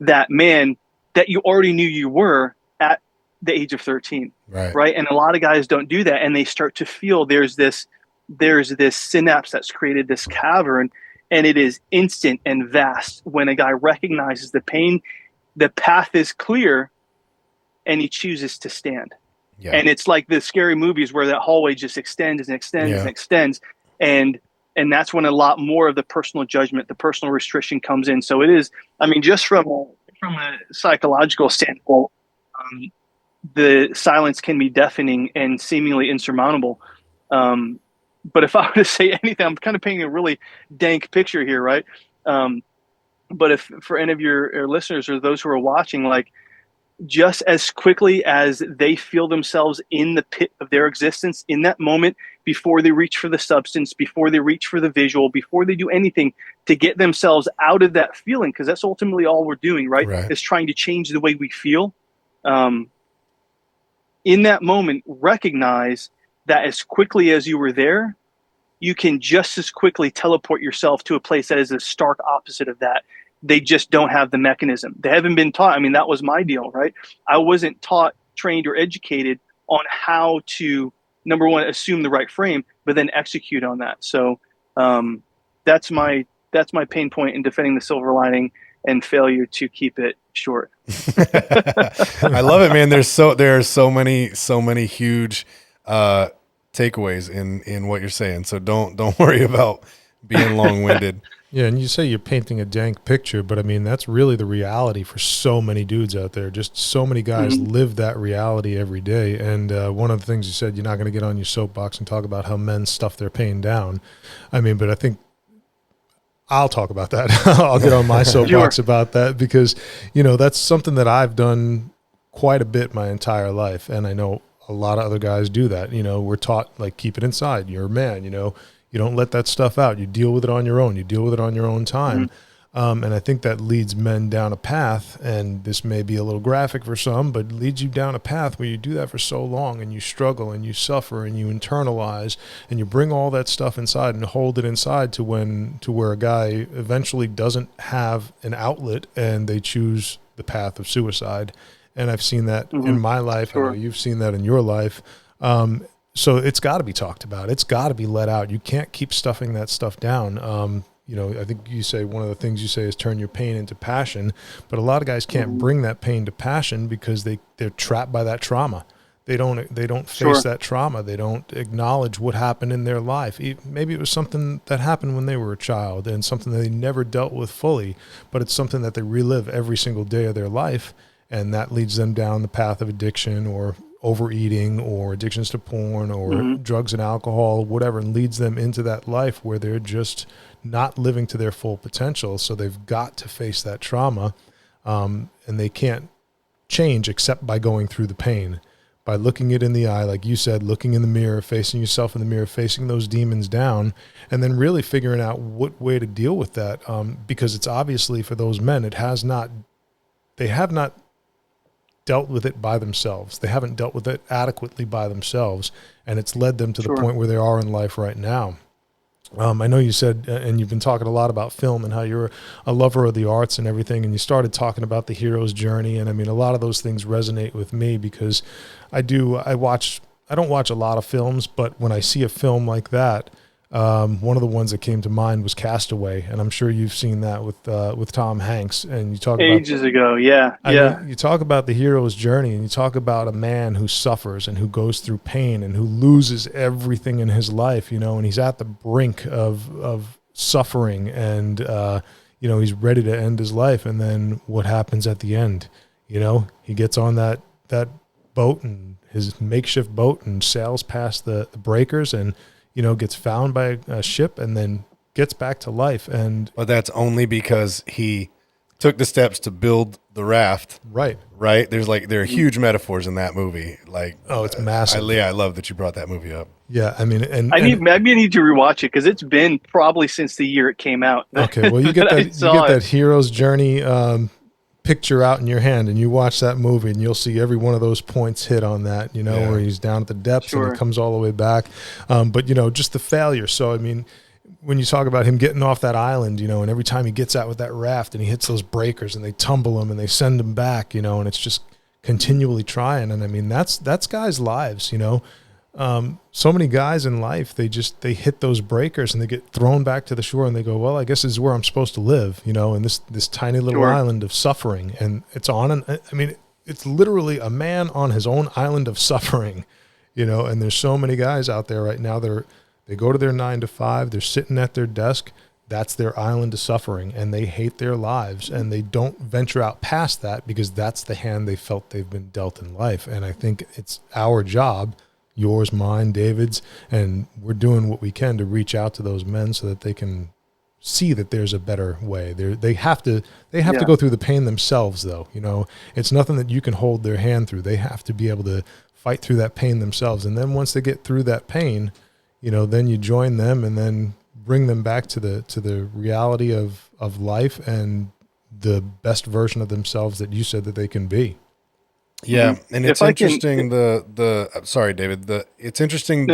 that man that you already knew you were at the age of 13. Right. And a lot of guys don't do that. And they start to feel there's this synapse that's created this cavern, and it is instant and vast. When a guy recognizes the pain, the path is clear, and he chooses to stand. Yeah. And it's like the scary movies where that hallway just extends and extends and extends. And that's when a lot more of the personal judgment, the personal restriction comes in. So it is, I mean, just from a psychological standpoint, the silence can be deafening and seemingly insurmountable. But if I were to say anything, I'm kind of painting a really dank picture here, right? But if for any of your listeners or those who are watching, like, just as quickly as they feel themselves in the pit of their existence in that moment, before they reach for the substance, before they reach for the visual, before they do anything to get themselves out of that feeling, because that's ultimately all we're doing, right? Is trying to change the way we feel. In that moment, recognize that as quickly as you were there, you can just as quickly teleport yourself to a place that is a stark opposite of that. They just don't have the mechanism. They haven't been taught. I mean, that was my deal, right? I wasn't taught, trained, or educated on how to, number one, assume the right frame, but then execute on that. So that's my pain point in defending the silver lining and failure to keep it short. I love it, man. There are so many huge takeaways in what you're saying. So don't worry about being long-winded. Yeah, and you say you're painting a dank picture, but I mean, that's really the reality for so many dudes out there. Just so many guys live that reality every day. And one of the things you said, you're not going to get on your soapbox and talk about how men stuff their pain down. I mean, but I think I'll talk about that. I'll get on my soapbox about that because, that's something that I've done quite a bit my entire life. And I know a lot of other guys do that. We're taught, like, keep it inside. You're a man, You don't let that stuff out. You deal with it on your own. You deal with it on your own time. And I think that leads men down a path, and this may be a little graphic for some, but it leads you down a path where you do that for so long and you struggle and you suffer and you internalize and you bring all that stuff inside and hold it inside to where a guy eventually doesn't have an outlet and they choose the path of suicide. And I've seen that in my life. Sure. I know you've seen that in your life. So it's got to be talked about. It's got to be let out. You can't keep stuffing that stuff down. I think you say one of the things you say is turn your pain into passion, but a lot of guys can't bring that pain to passion because they're trapped by that trauma. They don't face that trauma. They don't acknowledge what happened in their life. Maybe it was something that happened when they were a child and something that they never dealt with fully, but it's something that they relive every single day of their life, and that leads them down the path of addiction or overeating or addictions to porn or drugs and alcohol, whatever, and leads them into that life where they're just not living to their full potential. So they've got to face that trauma, and they can't change except by going through the pain, by looking it in the eye, like you said, looking in the mirror, facing yourself in the mirror, facing those demons down, and then really figuring out what way to deal with that, because it's obviously for those men, they have not dealt with it by themselves. They haven't dealt with it adequately by themselves, and it's led them to the point where they are in life right now. I know you said, and you've been talking a lot about film and how you're a lover of the arts and everything, and you started talking about the hero's journey, and I mean, a lot of those things resonate with me because I don't watch a lot of films, but when I see a film like that, One of the ones that came to mind was Castaway, and I'm sure you've seen that with Tom Hanks. And you talk ages ago, yeah. I mean, you talk about the hero's journey, and you talk about a man who suffers and who goes through pain and who loses everything in his life, and he's at the brink of suffering, and he's ready to end his life. And then what happens at the end? He gets on that boat, and his makeshift boat, and sails past the breakers, and gets found by a ship, and then gets back to life. But that's only because he took the steps to build the raft. Right. There are huge metaphors in that movie. It's massive. I love that you brought that movie up. Yeah, I mean, maybe I need to rewatch it, because it's been probably since the year it came out. Okay, well, you get that hero's journey picture out in your hand, and you watch that movie, and you'll see every one of those points hit on that. Where he's down at the depths, and he comes all the way back. But just the failure. So I mean, when you talk about him getting off that island, and every time he gets out with that raft and he hits those breakers and they tumble him and they send him back, and it's just continually trying. And I mean, that's guys' lives, so many guys in life, they hit those breakers and they get thrown back to the shore, and they go, well, I guess this is where I'm supposed to live, in this tiny little island of suffering. And it's it's literally a man on his own island of suffering, and there's so many guys out there right now. They go to their 9 to 5, they're sitting at their desk. That's their island of suffering, and they hate their lives, and they don't venture out past that, because that's the hand they felt they've been dealt in life. And I think it's our job, yours, mine, David's, and we're doing what we can to reach out to those men so that they can see that there's a better way. They have to go through the pain themselves, though. It's nothing that you can hold their hand through. They have to be able to fight through that pain themselves. And then once they get through that pain, then you join them, and then bring them back to the reality of life and the best version of themselves that you said that they can be. Yeah, and it's interesting. Sorry, David. It's interesting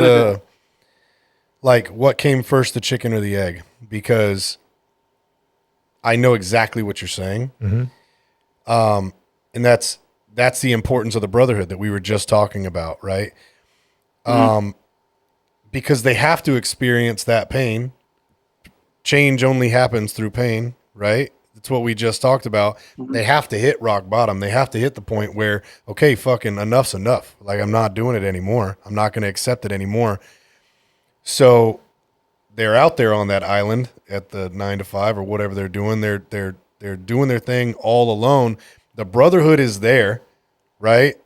what came first, the chicken or the egg? Because I know exactly what you're saying, and that's the importance of the brotherhood that we were just talking about, right? Because they have to experience that pain. Change only happens through pain, right? That's what we just talked about. They have to hit rock bottom. They have to hit the point where, okay, fucking enough's enough. I'm not doing it anymore. I'm not going to accept it anymore. So they're out there on that island at the 9 to 5 or whatever they're doing. They're doing their thing all alone. The brotherhood is there, right?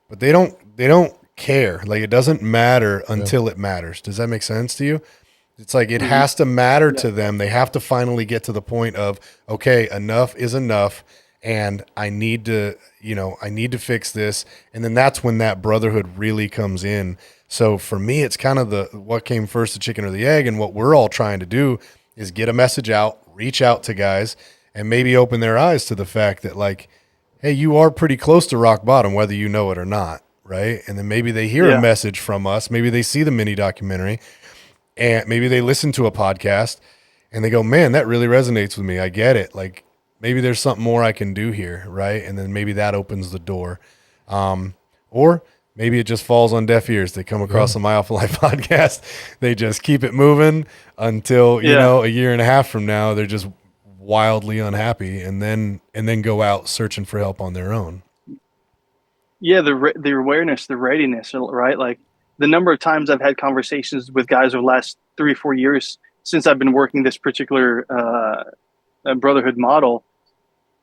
But they don't care. It doesn't matter until it matters. Does that make sense to you? It's it has to matter to them. They have to finally get to the point of, okay, enough is enough, and I need to fix this. And then that's when that brotherhood really comes in. So for me, it's kind of what came first, the chicken or the egg. And what we're all trying to do is get a message out, reach out to guys, and maybe open their eyes to the fact that hey, you are pretty close to rock bottom, whether you know it or not. Right. And then maybe they hear a message from us. Maybe they see the mini documentary, and maybe they listen to a podcast and they go, man, that really resonates with me. I get it. Maybe there's something more I can do here. Right. And then maybe that opens the door. Or maybe it just falls on deaf ears. They come across the My Alpha Life podcast. They just keep it moving until, a year and a half from now, they're just wildly unhappy, and then go out searching for help on their own. Yeah, the awareness, the readiness, right? The number of times I've had conversations with guys over the last 3 or 4 years since I've been working this particular brotherhood model,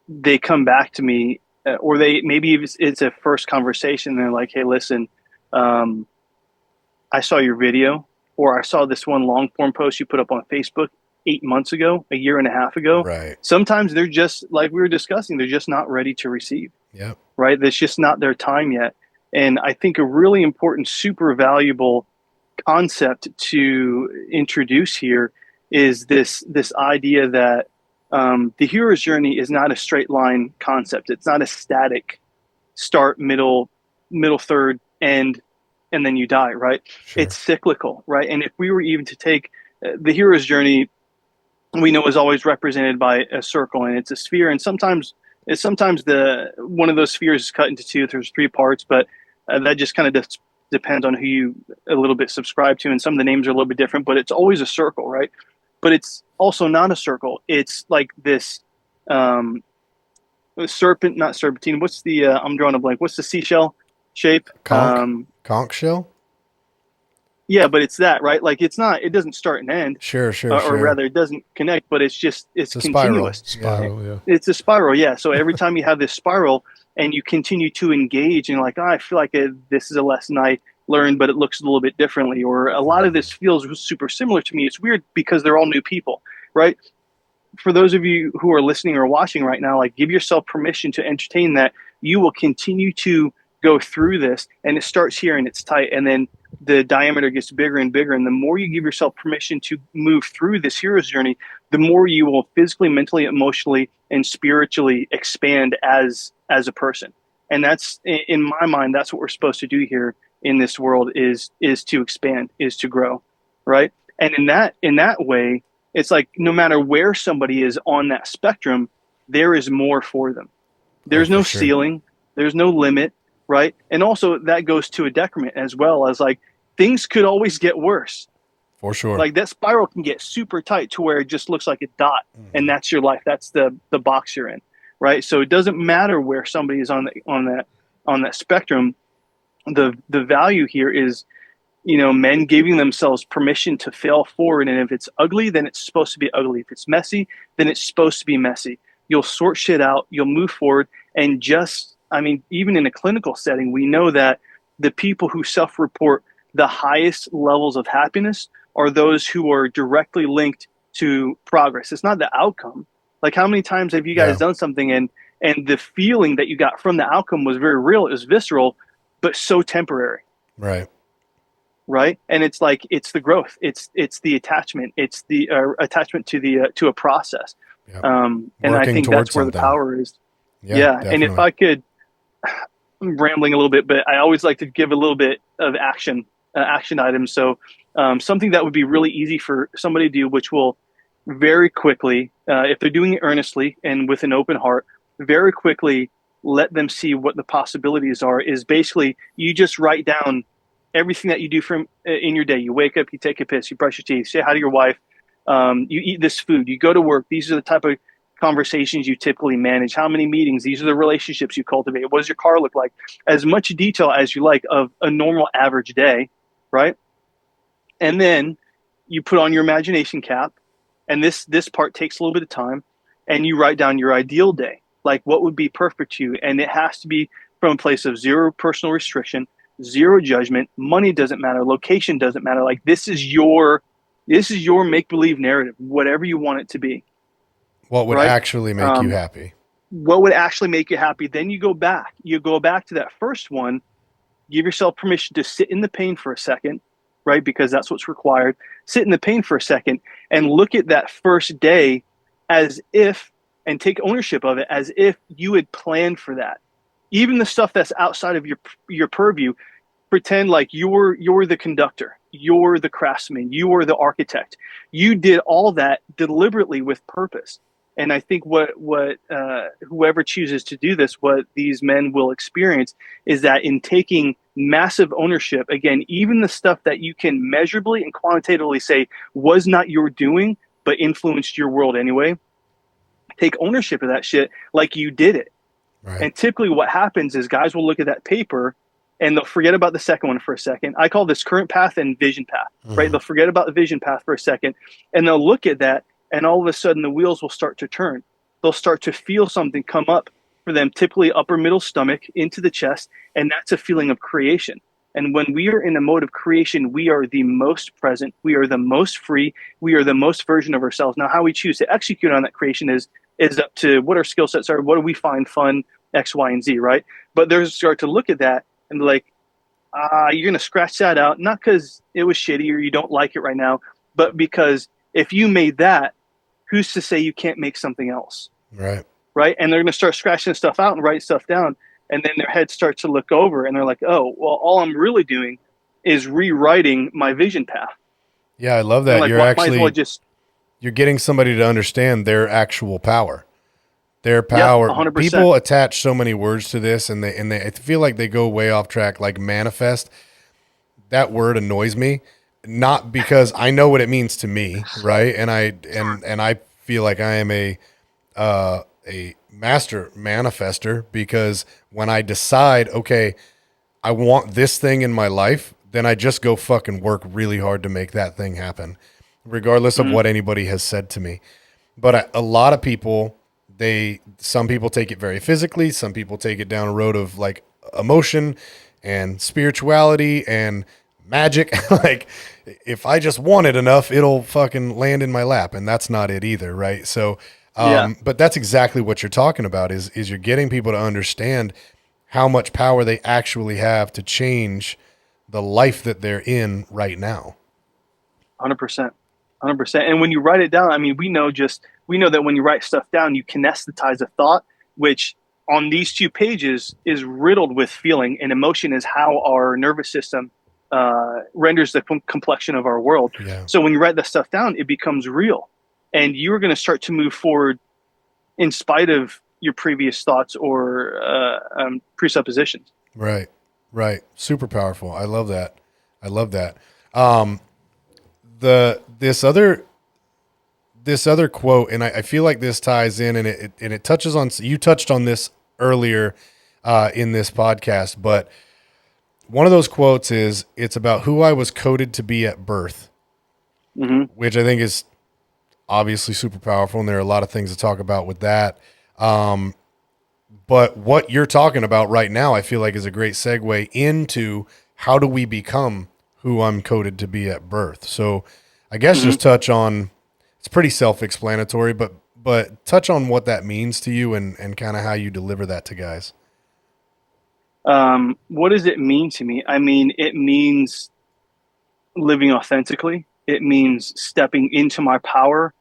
they come back to me, or maybe it's a first conversation. And they're like, "Hey, listen, I saw your video, or I saw this one long form post you put up on Facebook 8 months ago, a year and a half ago." Right. Sometimes they're just, like we were discussing, they're just not ready to receive. Yeah. Right. That's just not their time yet. And I think a really important, super valuable concept to introduce here is this idea that the hero's journey is not a straight line concept. It's not a static start, middle, third, end, and then you die, right? Sure. It's cyclical, right? And if we were even to take the hero's journey, we know is always represented by a circle, and it's a sphere. And sometimes the one of those spheres is cut into two. There's 3 parts, but that just kind of depends on who you a little bit subscribe to, and some of the names are a little bit different, but it's always a circle, right? But it's also not a circle. It's like this serpent, not serpentine. What's the I'm drawing a blank. What's the seashell shape? Conch shell. Yeah, but it's that, right? Like it's not. It doesn't start and end. Sure. Or rather, it doesn't connect. But it's continuous. Spiral. Yeah. It's a spiral. Yeah. So every time you have this spiral and you continue to engage, and like, oh, I feel like this is a lesson I learned, but it looks a little bit differently, or a lot of this feels super similar to me. It's weird because they're all new people, right? For those of you who are listening or watching right now, like give yourself permission to entertain that. You will continue to go through this, and it starts here and it's tight, and then the diameter gets bigger and bigger. And the more you give yourself permission to move through this hero's journey, the more you will physically, mentally, emotionally, and spiritually expand as a person. And that's, in my mind, that's what we're supposed to do here in this world is to expand, is to grow, right? And in that way, it's like no matter where somebody is on that spectrum, there is more for them. There's no ceiling, there's no limit, right? And also that goes to a decrement as well, as like things could always get worse. For sure. Like that spiral can get super tight to where it just looks like a dot, and that's your life. That's the box you're in, right? So it doesn't matter where somebody is on that spectrum. The value here is, men giving themselves permission to fail forward. And if it's ugly, then it's supposed to be ugly. If it's messy, then it's supposed to be messy. You'll sort shit out, you'll move forward. And even in a clinical setting, we know that the people who self-report the highest levels of happiness are those who are directly linked to progress. It's not the outcome. Like how many times have you guys done something and the feeling that you got from the outcome was very real, it was visceral, but so temporary. Right. And it's like, it's the growth. It's the attachment. It's the attachment to a process. And I think that's where the power is. Yeah. And if I could, I'm rambling a little bit, but I always like to give a little bit of action items. So something that would be really easy for somebody to do, which will very quickly, if they're doing it earnestly and with an open heart, very quickly let them see what the possibilities are, is basically you just write down everything that you do in your day. You wake up, you take a piss, you brush your teeth, say hi to your wife, you eat this food, you go to work. These are the type of conversations you typically manage. How many meetings? These are the relationships you cultivate. What does your car look like? As much detail as you like of a normal average day, right? And then you put on your imagination cap, and this part takes a little bit of time, and you write down your ideal day, like what would be perfect to you. And it has to be from a place of zero personal restriction, zero judgment. Money doesn't matter. Location doesn't matter. Like this is your make-believe narrative, whatever you want it to be. What would actually make you happy? What would actually make you happy? Then you go back. You go back to that first one. Give yourself permission to sit in the pain for a second, right? Because that's what's required. Sit in the pain for a second and look at that first day as if, and take ownership of it as if you had planned for that. Even the stuff that's outside of your purview, pretend like you're the conductor, you're the craftsman, you are the architect. You did all that deliberately with purpose. And I think what whoever chooses to do this, what these men will experience is that in taking massive ownership, again, even the stuff that you can measurably and quantitatively say was not your doing, but influenced your world anyway, take ownership of that shit like you did it. Right. And typically what happens is guys will look at that paper and they'll forget about the second one for a second. I call this current path and vision path, right? They'll forget about the vision path for a second and they'll look at that, and all of a sudden the wheels will start to turn. They'll start to feel something come up for them, typically upper middle stomach into the chest. And that's a feeling of creation. And when we are in a mode of creation, we are the most present. We are the most free. We are the most version of ourselves. Now, how we choose to execute on that creation is up to what our skill sets are. What do we find fun, X, Y, and Z, right? But there's start to look at that and be like, you're going to scratch that out, not because it was shitty or you don't like it right now, but because if you made that, who's to say you can't make something else? Right. Right. And they're going to start scratching stuff out and writing stuff down. And then their head starts to look over and they're like, oh, well, all I'm really doing is rewriting my vision path. Yeah, I love that. Like, You're you're getting somebody to understand their actual power. Their power. 100%. People attach so many words to this and they feel like they go way off track, like manifest. that word annoys me, not because I know what it means to me, right? And I feel like I am a master manifester, because when I decide, okay, I want this thing in my life, then I just go fucking work really hard to make that thing happen, regardless of what anybody has said to me. But a lot of people, some people take it very physically. Some people take it down a road of like emotion and spirituality and magic. Like, if I just want it enough, it'll fucking land in my lap. And that's not it either. Right. So, but that's exactly what you're talking about is you're getting people to understand how much power they actually have to change the life that they're in right now. 100%. 100%. And when you write it down, I mean, we know that when you write stuff down, you kinesthetize a thought, which on these 2 pages is riddled with feeling, and emotion is how our nervous system renders the complexion of our world. Yeah. So when you write that stuff down, it becomes real, and you're going to start to move forward in spite of your previous thoughts or presuppositions. Right. Super powerful. I love that. This other quote, and I feel like this ties in, and it touches on, you touched on this earlier in this podcast, but one of those quotes is, it's about who I was coded to be at birth, which I think is obviously super powerful. And there are a lot of things to talk about with that. But what you're talking about right now, I feel like is a great segue into how do we become who I'm coded to be at birth. So I guess just touch on, it's pretty self-explanatory, but touch on what that means to you and kind of how you deliver that to guys. What does it mean to me? I mean, it means living authentically. It means stepping into my power,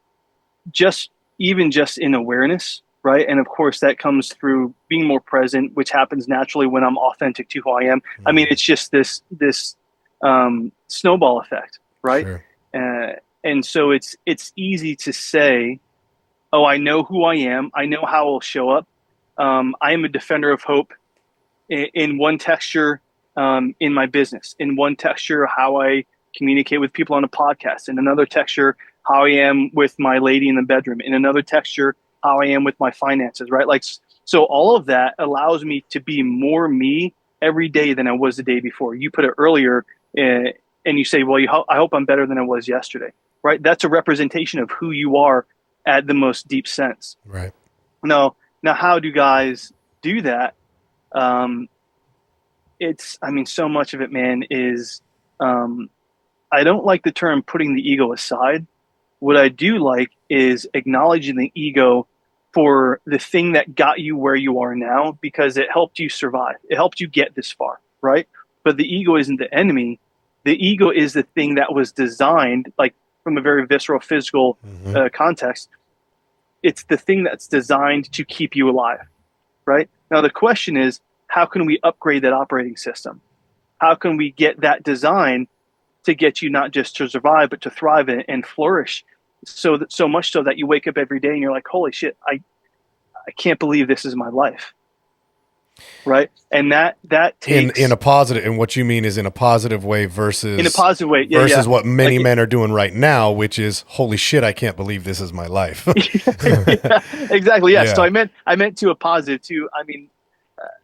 just in awareness, right? And of course that comes through being more present, which happens naturally when I'm authentic to who I am. I mean, it's just this snowball effect, right? Sure. And so it's easy to say, oh, I know who I am. I know how I'll show up. I am a defender of hope in one texture, in my business, in one texture, how I communicate with people on a podcast, in another texture, how I am with my lady in the bedroom, in another texture, how I am with my finances, right? Like, so all of that allows me to be more me every day than I was the day before. You put it earlier, and you say, well, I hope I'm better than I was yesterday, right? That's a representation of who you are at the most deep sense. Right. Now, how do guys do that? So much of it, man, is, I don't like the term putting the ego aside. What I do like is acknowledging the ego for the thing that got you where you are now, because it helped you survive. It helped you get this far, right? But the ego isn't the enemy. The ego is the thing that was designed, like from a very visceral, physical context. It's the thing that's designed to keep you alive, right? Now, the question is, how can we upgrade that operating system? How can we get that design to get you not just to survive, but to thrive and flourish? So much so that you wake up every day and you're like, holy shit, I can't believe this is my life. Right. And that takes in a positive, and what you mean is in a positive way versus in a positive way, versus what many men are doing right now, which is, holy shit, I can't believe this is my life. Yeah, exactly. Yeah. So I meant to a positive too. I mean,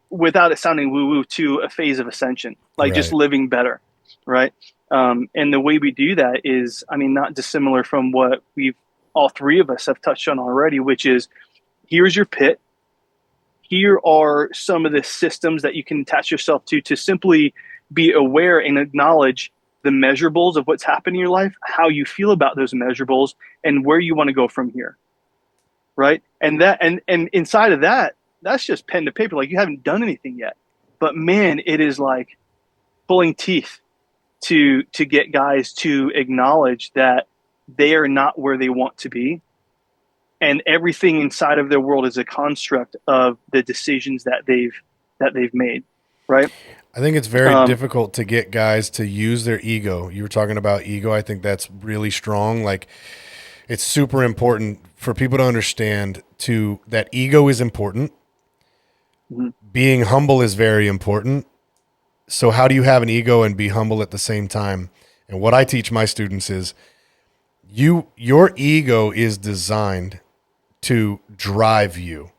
without it sounding woo woo, to a phase of ascension, like just living better. Right. And the way we do that is, I mean, not dissimilar from what all three of us have touched on already, which is, here's your pit. Here are some of the systems that you can attach yourself to simply be aware and acknowledge the measurables of what's happening in your life, how you feel about those measurables, and where you want to go from here. Right. And inside of that, that's just pen to paper. Like, you haven't done anything yet, but man, it is like pulling teeth to get guys to acknowledge that they are not where they want to be. And everything inside of their world is a construct of the decisions that they've made, right? I think it's very difficult to get guys to use their ego. You were talking about ego. I think that's really strong. Like, it's super important for people to understand that ego is important. Mm-hmm. Being humble is very important. so how do you have an ego and be humble at the same time? And what I teach my students is your ego is designed to drive you,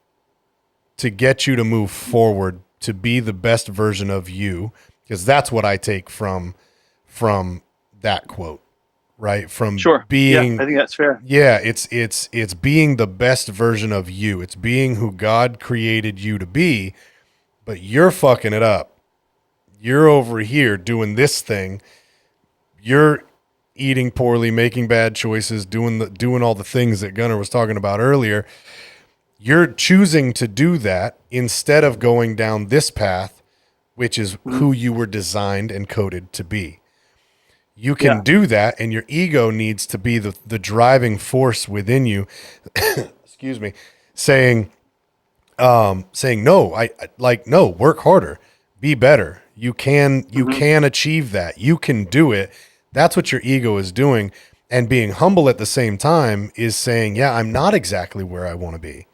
to get you to move forward, to be the best version of you, because that's what I take from that quote, right? From being, yeah, I think that's fair. Yeah, it's being the best version of you. It's being who God created you to be, but you're fucking it up. You're over here doing this thing. You're eating poorly, making bad choices, doing all the things that Gunnar was talking about earlier. You're choosing to do that instead of going down this path, which is who you were designed and coded to be. You can do that, and your ego needs to be the driving force within you. Excuse me, saying no. No. Work harder, be better. You can achieve that. You can do it. That's what your ego is doing, and being humble at the same time is saying, yeah, I'm not exactly where I want to be.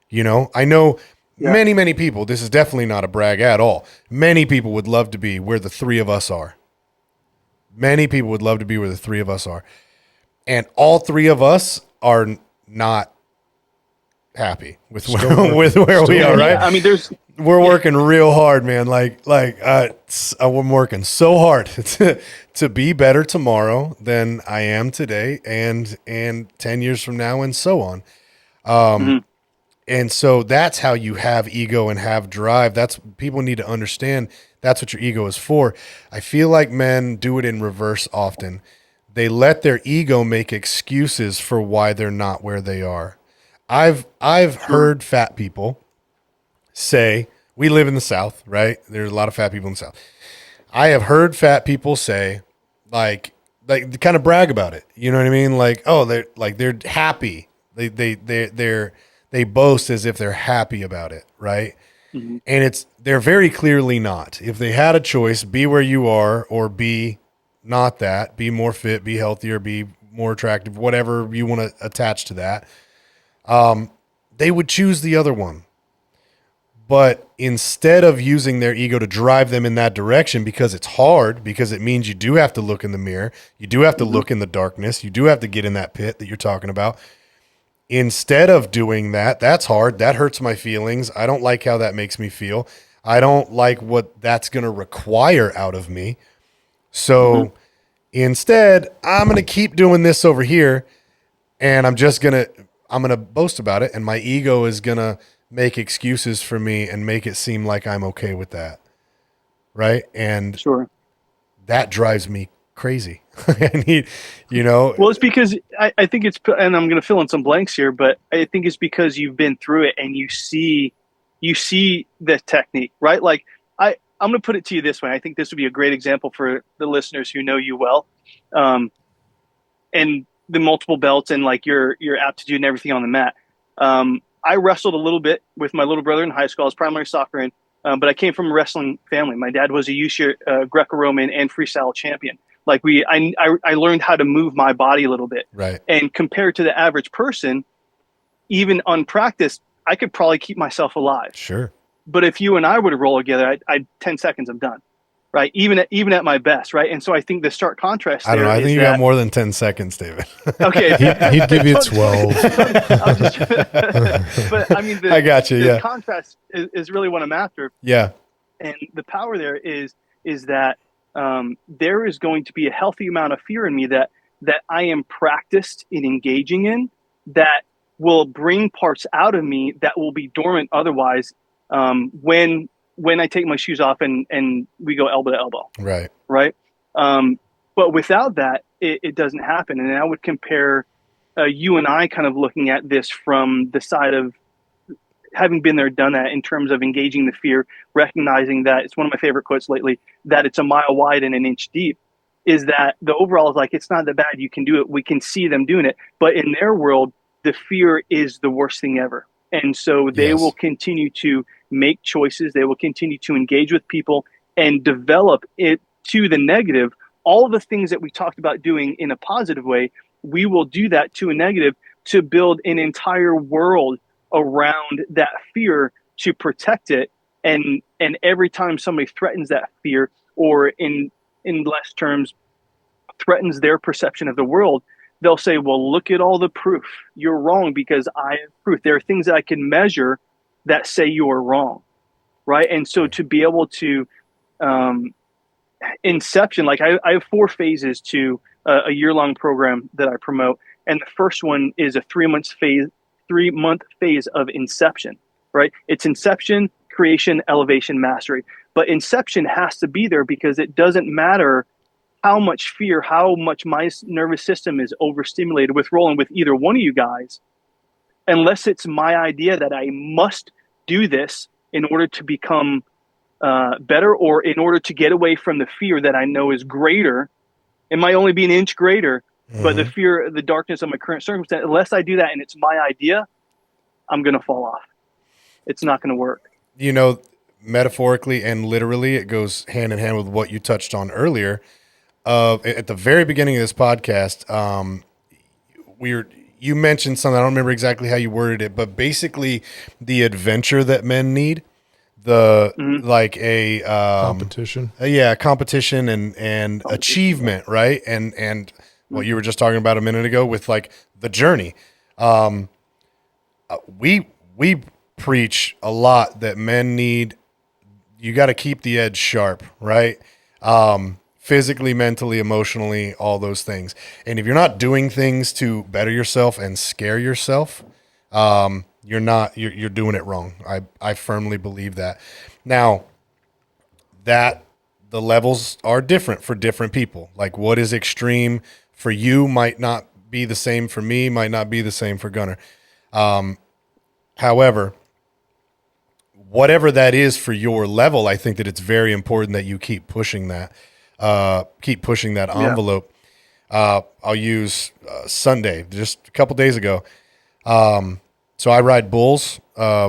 You know, I know many people. This is definitely not a brag at all. Many people would love to be where the three of us are. Many people would love to be where the three of us are. And all three of us are not happy with where we are, right? I mean, we're working real hard, man. I'm working so hard to be better tomorrow than I am today and 10 years from now and so on. And so that's how you have ego and have drive. That's people need to understand. That's what your ego is for. I feel like men do it in reverse often. They let their ego make excuses for why they're not where they are. I've heard fat people say, we live in the South, right? There's a lot of fat people in the South. I have heard fat people say, like they kind of brag about it. You know what I mean? Like, oh, they're happy. They boast as if they're happy about it, right? Mm-hmm. And they're very clearly not. If they had a choice, be where you are or be not that, be more fit, be healthier, be more attractive, whatever you want to attach to that, they would choose the other one. But instead of using their ego to drive them in that direction, because it's hard, because it means you do have to look in the mirror, you do have to look in the darkness, you do have to get in that pit that you're talking about. Instead of doing that, that's hard. That hurts my feelings. I don't like how that makes me feel. I don't like what that's going to require out of me. So instead, I'm going to keep doing this over here, and I'm going to boast about it, and my ego is going to make excuses for me and make it seem like I'm okay with that. Right? And that drives me crazy. Well, it's because I think it's, and I'm going to fill in some blanks here, but I think it's because you've been through it and you see the technique, right? Like I'm going to put it to you this way. I think this would be a great example for the listeners who know you well. And the multiple belts and like your aptitude and everything on the mat. I wrestled a little bit with my little brother in high school. I was primary soccer in, but I came from a wrestling family. My dad was a USHA Greco-Roman and freestyle champion. Like I learned how to move my body a little bit. Right. And compared to the average person, even unpracticed, I could probably keep myself alive. Sure. But if you and I were to roll together, I'd 10 seconds, I'm done. Right. Even at my best. Right. And so I think the stark contrast. I don't know. I think you got more than 10 seconds, David. Okay. He'd give you 12. But I mean, I got you. The contrast is really what I'm after. Yeah. And the power there is that there is going to be a healthy amount of fear in me that I am practiced in engaging in that will bring parts out of me that will be dormant otherwise when I take my shoes off and we go elbow to elbow. Right. Right. But without that, it doesn't happen. And I would compare you and I kind of looking at this from the side of having been there, done that in terms of engaging the fear, recognizing that it's one of my favorite quotes lately, that it's a mile wide and an inch deep, is that the overall is like, it's not that bad. You can do it. We can see them doing it. But in their world, the fear is the worst thing ever. And so they will continue to make choices. They will continue to engage with people and develop it to the negative. All the things that we talked about doing in a positive way, we will do that to a negative to build an entire world around that fear to protect it And every time somebody threatens that fear, or in less terms, threatens their perception of the world, they'll say, well, look at all the proof. You're wrong because I have proof. There are things that I can measure that say you are wrong, right? And so to be able to inception, like I have 4 phases to a year-long program that I promote. And the first one is a 3-month phase of inception, right? It's inception, creation, elevation, mastery. But inception has to be there because it doesn't matter how much fear, how much my nervous system is overstimulated with rolling with either one of you guys, unless it's my idea that I must do this in order to become better, or in order to get away from the fear that I know is greater. It might only be an inch greater, but the fear, the darkness of my current circumstance, unless I do that and it's my idea, I'm going to fall off. It's not going to work. You know, metaphorically and literally, it goes hand in hand with what you touched on earlier. At the very beginning of this podcast, you mentioned something. I don't remember exactly how you worded it, but basically the adventure that men need, like a competition. Competition and achievement, right? And what you were just talking about a minute ago with like the journey. We preach a lot that men need. You got to keep the edge sharp, right? Physically, mentally, emotionally, all those things. And if you're not doing things to better yourself and scare yourself, you're doing it wrong. I firmly believe that. Now, that the levels are different for different people. Like what is extreme for you might not be the same for me, might not be the same for Gunnar. However, whatever that is for your level, I think that it's very important that you keep pushing that. Envelope. I'll use Sunday, just a couple days ago. So I ride bulls.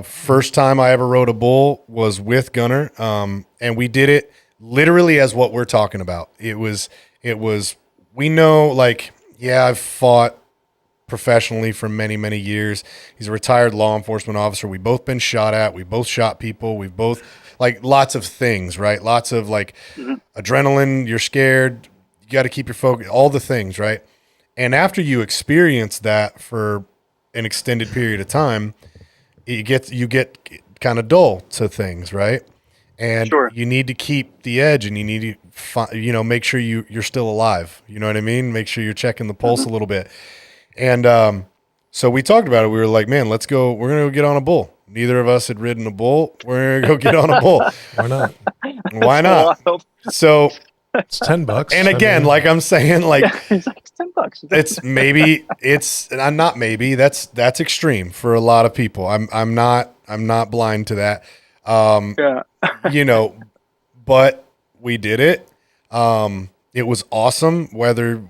First time I ever rode a bull was with Gunnar, and we did it literally as what we're talking about. It was. We know, like, yeah, I've fought professionally for many, many years. He's a retired law enforcement officer. We've both been shot at. We both shot people. We've both, like, lots of things, right? Lots of, like, adrenaline. You're scared. You got to keep your focus, all the things, right? And after you experience that for an extended period of time, you get kind of dull to things, right? And you need to keep the edge, and you need to, make sure you're still alive. You know what I mean? Make sure you're checking the pulse a little bit. And so we talked about it. We were like, man, let's go. We're going to go get on a bull. Neither of us had ridden a bull. We're going to go get on a bull. Why not? Why not? So it's $10. And again, like I'm saying, like, it's like $10. it's not maybe that's extreme for a lot of people. I'm not blind to that. But we did it. It was awesome. Whether,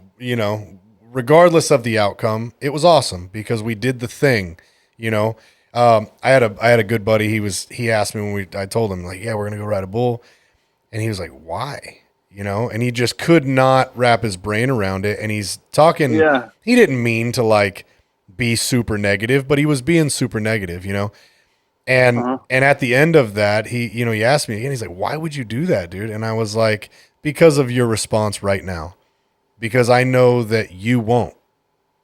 regardless of the outcome, it was awesome because we did the thing, I had a good buddy. He asked me when I told him, like, yeah, we're going to go ride a bull. And he was like, why? And he just could not wrap his brain around it. And he's talking, he didn't mean to like be super negative, but he was being super negative, And and at the end of that, he asked me again, he's like, why would you do that, dude? And I was like, because of your response right now. Because I know that you won't.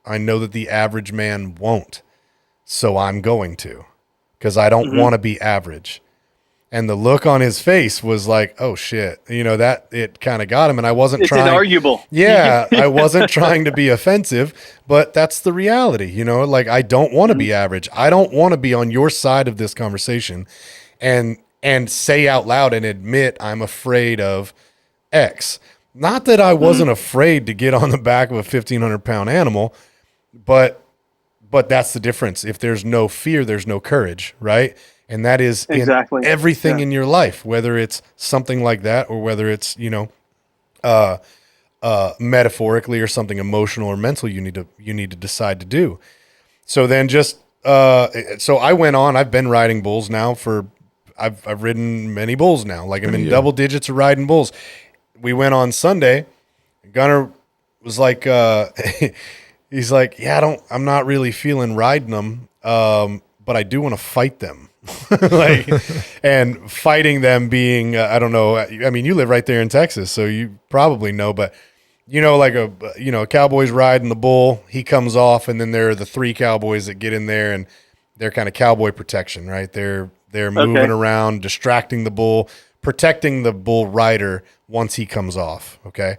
I know that the average man won't. So I'm going to. Because I don't want to be average. And the look on his face was like, oh shit. That it kind of got him. And I wasn't trying. It's inarguable. Yeah. I wasn't trying to be offensive, but that's the reality. Like, I don't want to be average. I don't want to be on your side of this conversation and say out loud and admit I'm afraid of X. Not that I wasn't afraid to get on the back of a 1,500-pound animal, but that's the difference. If there's no fear, there's no courage, right? And that is exactly in everything in your life, whether it's something like that or whether it's, metaphorically or something emotional or mental you need to decide to do. So then so I went on. I've been riding bulls now I've ridden many bulls now. Like, I'm in double digits of riding bulls. We went on Sunday. Gunnar was like, he's like, yeah, I'm not really feeling riding them, but I do want to fight them. like, and fighting them being, I don't know. I mean, you live right there in Texas, so you probably know, but like a cowboy's riding the bull, he comes off, and then there are the 3 cowboys that get in there, and they're kind of cowboy protection, right? They're moving around, distracting the bull, protecting the bull rider once he comes off. Okay.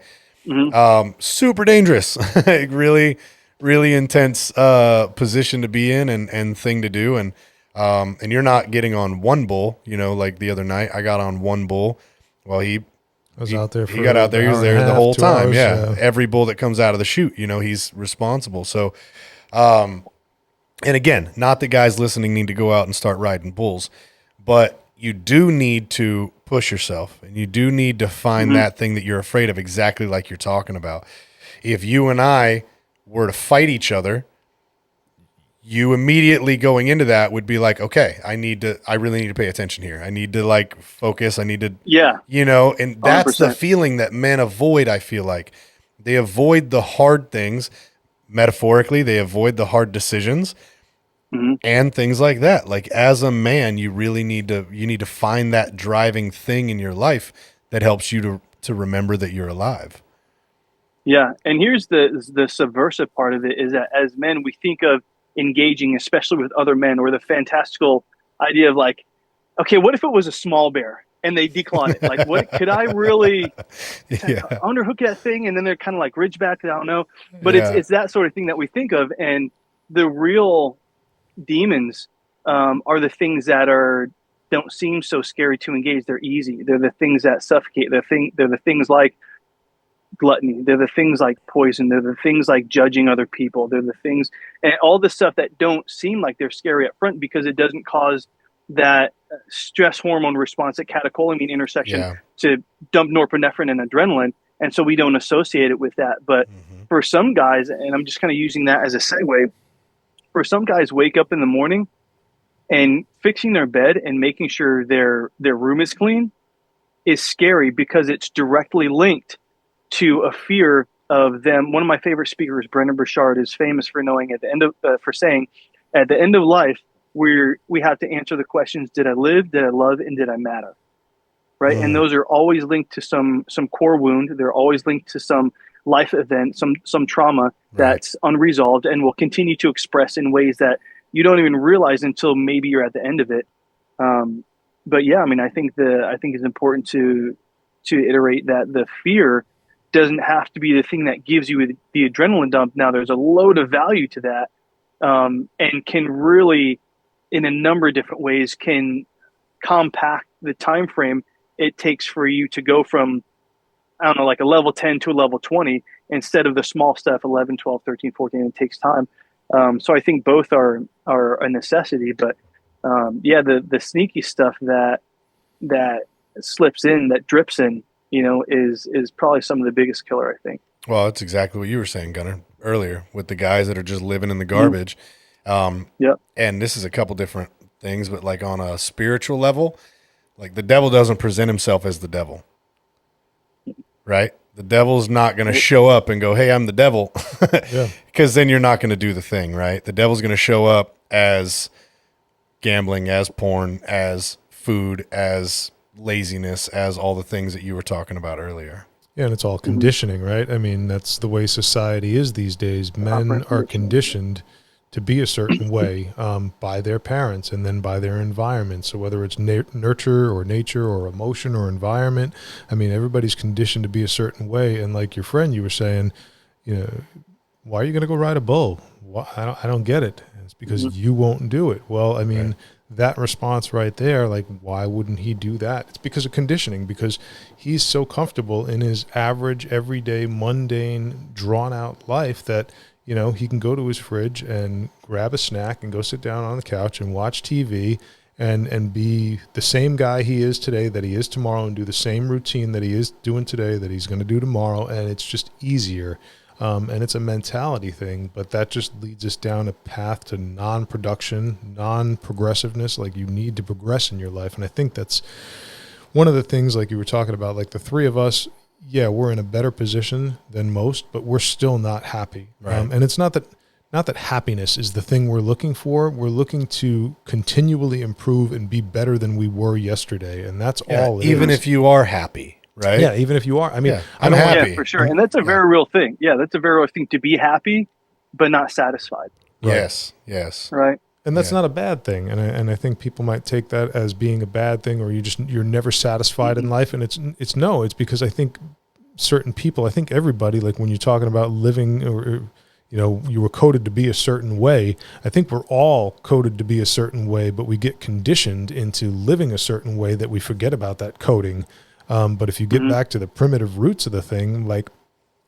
Super dangerous, really, really intense, position to be in and thing to do. And you're not getting on one bull, like the other night I got on one bull. Well, he got out there. He was there the whole time. Hours, yeah. Every bull that comes out of the chute, he's responsible. So, and again, not that guys listening need to go out and start riding bulls, but you do need to push yourself, and you do need to find that thing that you're afraid of, exactly like you're talking about. If you and I were to fight each other, you immediately going into that would be like, okay, I really need to pay attention here. I need to like focus. I need to, and that's 100%. The feeling that men avoid. I feel like they avoid the hard things. Metaphorically, they avoid the hard decisions and things like that. Like, as a man, you really need to find that driving thing in your life that helps you to remember that you're alive. Yeah. And here's the subversive part of it, is that as men, we think of engaging, especially with other men, or the fantastical idea of like, okay, what if it was a small bear and they declaw it? Like, what could I really underhook that thing? And then they're kind of like ridgeback. I don't know, but it's that sort of thing that we think of. And the real demons are the things that don't seem so scary to engage. They're easy. They're the things that suffocate. They're the things like gluttony. They're the things like poison. They're the things like judging other people. They're the things, and all the stuff that don't seem like they're scary up front, because it doesn't cause that stress hormone response at catecholamine intersection to dump norepinephrine and adrenaline. And so we don't associate it with that. But for some guys, and I'm just kind of using that as a segue, for some guys, wake up in the morning and fixing their bed and making sure their room is clean is scary, because it's directly linked to a fear of them. One of my favorite speakers, Brendan Burchard, is famous for knowing for saying, at the end of life, we have to answer the questions: did I live, did I love, and did I matter? Right. And those are always linked to some core wound. They're always linked to some life event, some trauma that's unresolved and will continue to express in ways that you don't even realize until maybe you're at the end of it. But yeah, I mean, I think it's important to iterate that the fear doesn't have to be the thing that gives you the adrenaline dump. Now, there's a load of value to that, and can really, in a number of different ways, can compact the time frame it takes for you to go from, I don't know, like a level 10 to a level 20, instead of the small stuff, 11, 12, 13, 14. It takes time. So I think both are a necessity, but the sneaky stuff that slips in, that drips in, is probably some of the biggest killer, I think. Well, that's exactly what you were saying, Gunnar, earlier, with the guys that are just living in the garbage. And this is a couple different things, but like on a spiritual level, like the devil doesn't present himself as the devil, right? The devil's not going to show up and go, hey, I'm the devil, because then you're not going to do the thing, right? The devil's going to show up as gambling, as porn, as food, as laziness, as all the things that you were talking about earlier. Yeah, and it's all conditioning, right? I mean, that's the way society is these days. Men are conditioned to be a certain way by their parents and then by their environment. So whether it's nurture or nature or emotion or environment, I mean, everybody's conditioned to be a certain way. And like your friend, you were saying, why are you going to go ride a bull? I don't get it. It's because you won't do it. Well, I mean, that response right there, like, why wouldn't he do that? It's because of conditioning, because he's so comfortable in his average, everyday, mundane, drawn-out life that, he can go to his fridge and grab a snack and go sit down on the couch and watch TV and be the same guy he is today that he is tomorrow, and do the same routine that he is doing today that he's going to do tomorrow. And it's just easier. And it's a mentality thing, but that just leads us down a path to non-production, non-progressiveness. Like, you need to progress in your life. And I think that's one of the things, like you were talking about, like the three of us, we're in a better position than most, but we're still not happy. Right. And it's not not that happiness is the thing we're looking for. We're looking to continually improve and be better than we were yesterday. And that's all it even is. if you are happy, right? Yeah, even if you are. I mean, I'm happy. Yeah, for sure. And that's a very real thing. Yeah, that's a very real thing, to be happy, but not satisfied. Right. Yes. Right. And that's not a bad thing. And I think people might take that as being a bad thing, or you're never satisfied in life. And it's because I think certain people, I think everybody, like when you're talking about living, or you were coded to be a certain way. I think we're all coded to be a certain way, but we get conditioned into living a certain way that we forget about that coding. But if you get back to the primitive roots of the thing, like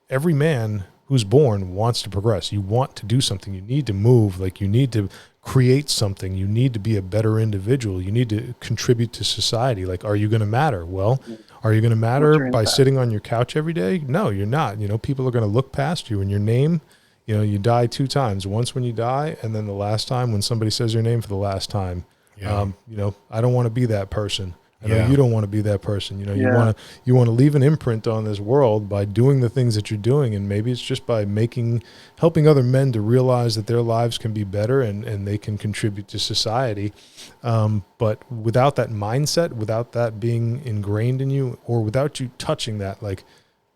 every man who's born wants to progress. You want to do something. You need to move. Like you need to create something. You need to be a better individual. You need to contribute to society. Like, are you going to matter? Well, are you going to matter by sitting on your couch every day? No, you're not. People are going to look past you, and your name, you die 2 times. Once when you die, and then the last time when somebody says your name for the last time. Yeah. I don't want to be that person. I know you don't want to be that person. You want to leave an imprint on this world by doing the things that you're doing, and maybe it's just by helping other men to realize that their lives can be better and they can contribute to society. But without that mindset, without that being ingrained in you, or without you touching that, like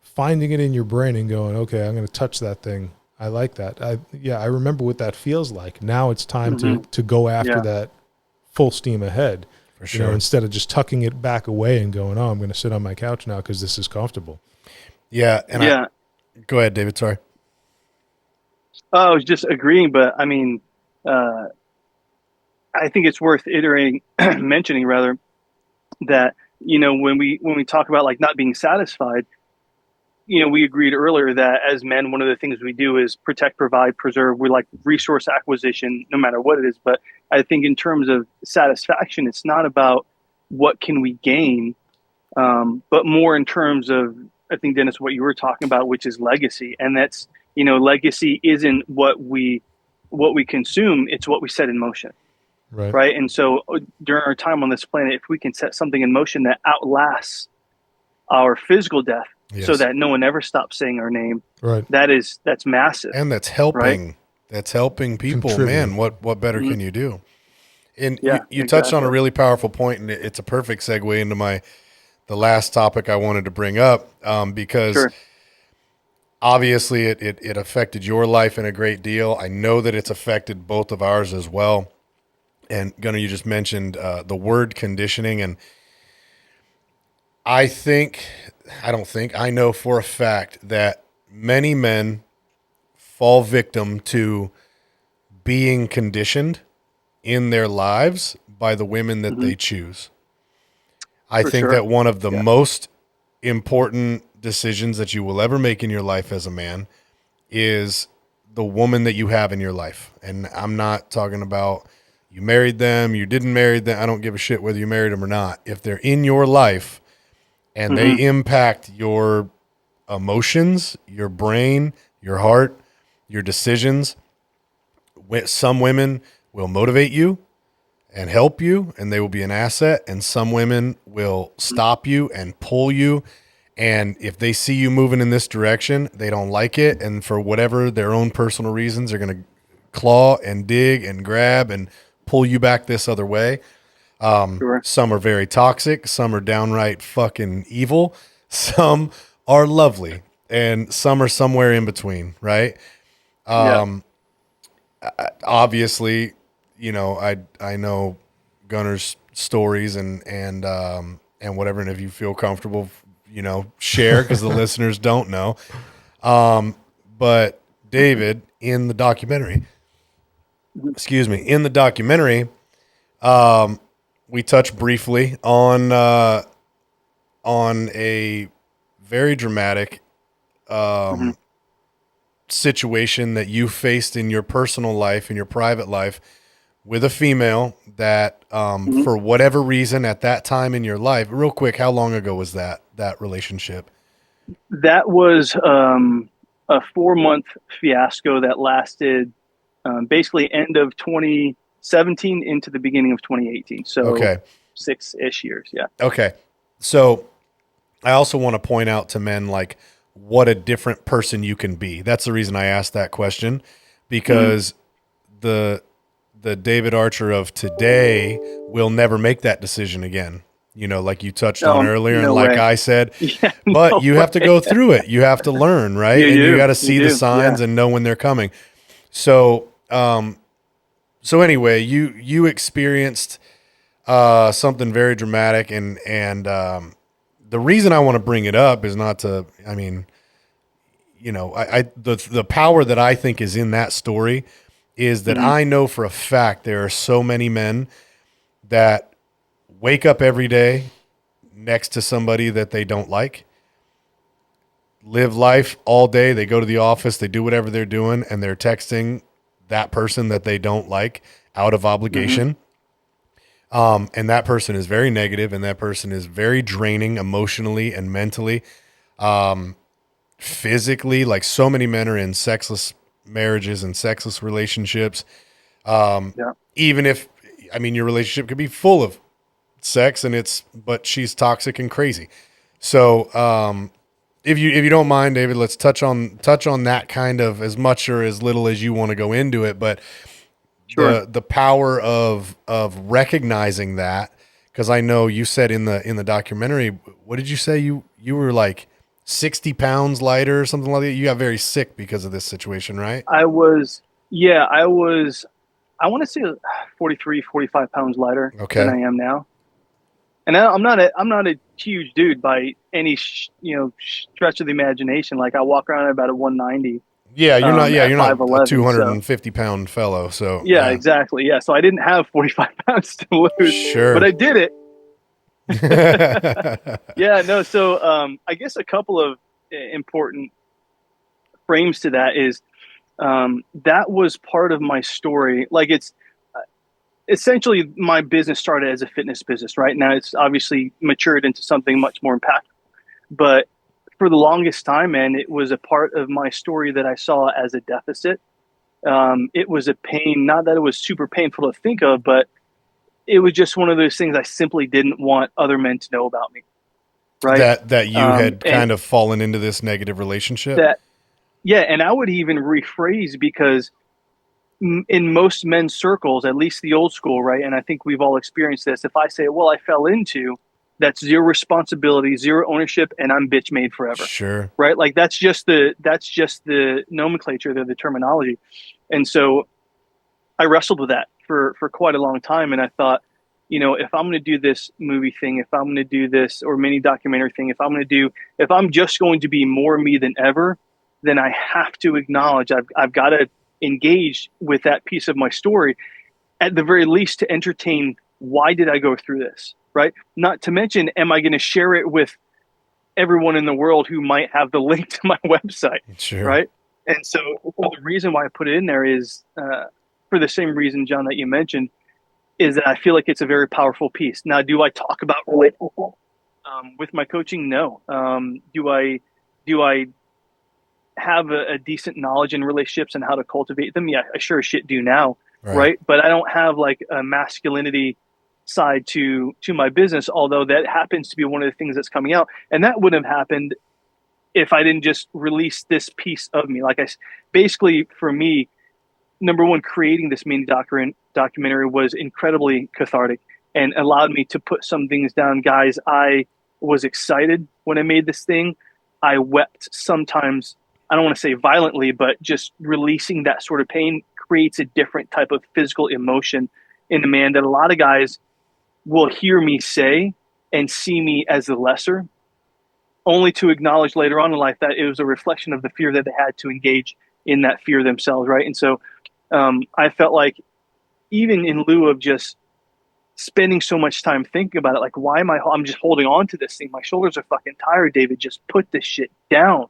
finding it in your brain and going, okay, I'm going to touch that thing. I like that. I remember what that feels like. Now it's time to go after that full steam ahead. For sure. Instead of just tucking it back away and going, I'm going to sit on my couch now because this is comfortable. Yeah. And go ahead, David. Sorry. I was just agreeing, but I mean, I think it's worth mentioning rather, that, when we talk about like not being satisfied, we agreed earlier that as men, one of the things we do is protect, provide, preserve. We like resource acquisition, no matter what it is. But I think in terms of satisfaction, it's not about what can we gain, but more in terms of, I think, Dennis, what you were talking about, which is legacy. And that's, legacy isn't what we consume, it's what we set in motion. Right. And so during our time on this planet, if we can set something in motion that outlasts our physical death, so that no one ever stops saying our name, right? That's massive. And that's helping. Right? That's helping people. Man, what better can you do? And you touched on a really powerful point, and it's a perfect segue into the last topic I wanted to bring up, because obviously it affected your life in a great deal. I know that it's affected both of ours as well. And Gunnar, you just mentioned the word conditioning, and I know for a fact that many men fall victim to being conditioned in their lives by the women that they choose. I think that one of the most important decisions that you will ever make in your life as a man is the woman that you have in your life. And I'm not talking about you married them, you didn't marry them. I don't give a shit whether you married them or not. If they're in your life and they impact your emotions, your brain, your heart, your decisions, some women will motivate you and help you, and they will be an asset, and some women will stop you and pull you. And if they see you moving in this direction, they don't like it, and for whatever their own personal reasons, they're going to claw and dig and grab and pull you back this other way. Some are very toxic. Some are downright fucking evil. Some are lovely, and some are somewhere in between, right? Obviously, I know Gunnar's stories and whatever, and if you feel comfortable, share, because the listeners don't know. But David, in the documentary, we touched briefly on a very dramatic situation that you faced in your personal life, in your private life, with a female that for whatever reason at that time in your life. Real quick, how long ago was that relationship? That was a 4-month fiasco that lasted basically end of 2017 into the beginning of 2018. So 6-ish years. Yeah. Okay. So I also want to point out to men, like, what a different person you can be. That's the reason I asked that question, because the David Archer of today will never make that decision again. You know, like you touched on earlier, and like I said, but you have to go through it. You have to learn, right? And you got to see the signs and know when they're coming. So, so anyway, you experienced something very dramatic, and the reason I want to bring it up is not to, I mean, you know, the power that I think is in that story is that I know for a fact there are so many men that wake up every day next to somebody that they don't like, live life all day. They go to the office, they do whatever they're doing, and they're texting that person that they don't like out of obligation. And that person is very negative, and that person is very draining emotionally and mentally, physically. Like, so many men are in sexless marriages and sexless relationships. Even if, I mean, your relationship could be full of sex but she's toxic and crazy. So, if you don't mind, David, let's touch on that kind of, as much or as little as you want to go into it, but the power of recognizing that, because I know you said in the documentary, what did you say, you were like 60 pounds lighter or something like that? You got very sick because of this situation, right? I was, I want to say 43, 45 pounds lighter than I am now. And I'm not a huge dude by any stretch of the imagination. Like, I walk around at about a 190. Yeah, you're not a 250 pound fellow. So exactly. Yeah. So I didn't have 45 pounds to lose, but I did it. So I guess a couple of important frames to that is that was part of my story. Like, it's essentially, my business started as a fitness business. Right now, it's obviously matured into something much more impactful. But for the longest time, man, it was a part of my story that I saw as a deficit. It was a pain, not that it was super painful to think of, but it was just one of those things I simply didn't want other men to know about me. Right. That you had kind of fallen into this negative relationship. And I would even rephrase, because in most men's circles, at least the old school, right? And I think we've all experienced this. If I say, well, I fell into, that's zero responsibility, zero ownership, and I'm bitch made forever. Sure. Right? Like, that's just the nomenclature, the terminology. And so I wrestled with that for quite a long time. And I thought, if I'm going to do this movie thing, if I'm going to do this or mini documentary thing, if I'm just going to be more me than ever, then I have to acknowledge I've got to engage with that piece of my story, at the very least, to entertain, why did I go through this, right? Not to mention, am I going to share it with everyone in the world who might have the link to my website, right? And so the reason why I put it in there is for the same reason, John, that you mentioned, is that I feel like it's a very powerful piece. Now, do I talk about relationships with my coaching? No. Do I have a decent knowledge in relationships and how to cultivate them? Yeah, I sure as shit do now, right? But I don't have like a masculinity side to my business, although that happens to be one of the things that's coming out. And that wouldn't have happened if I didn't just release this piece of me. Basically, for me, number one, creating this mini documentary was incredibly cathartic and allowed me to put some things down. Guys, I was excited when I made this thing. I wept sometimes. I don't want to say violently, but just releasing that sort of pain creates a different type of physical emotion in a man that a lot of guys will hear me say and see me as the lesser, only to acknowledge later on in life that it was a reflection of the fear that they had to engage in that fear themselves, right? And so I felt like, even in lieu of just spending so much time thinking about it, like, why am I'm just holding on to this thing? My shoulders are fucking tired, David. Just put this shit down.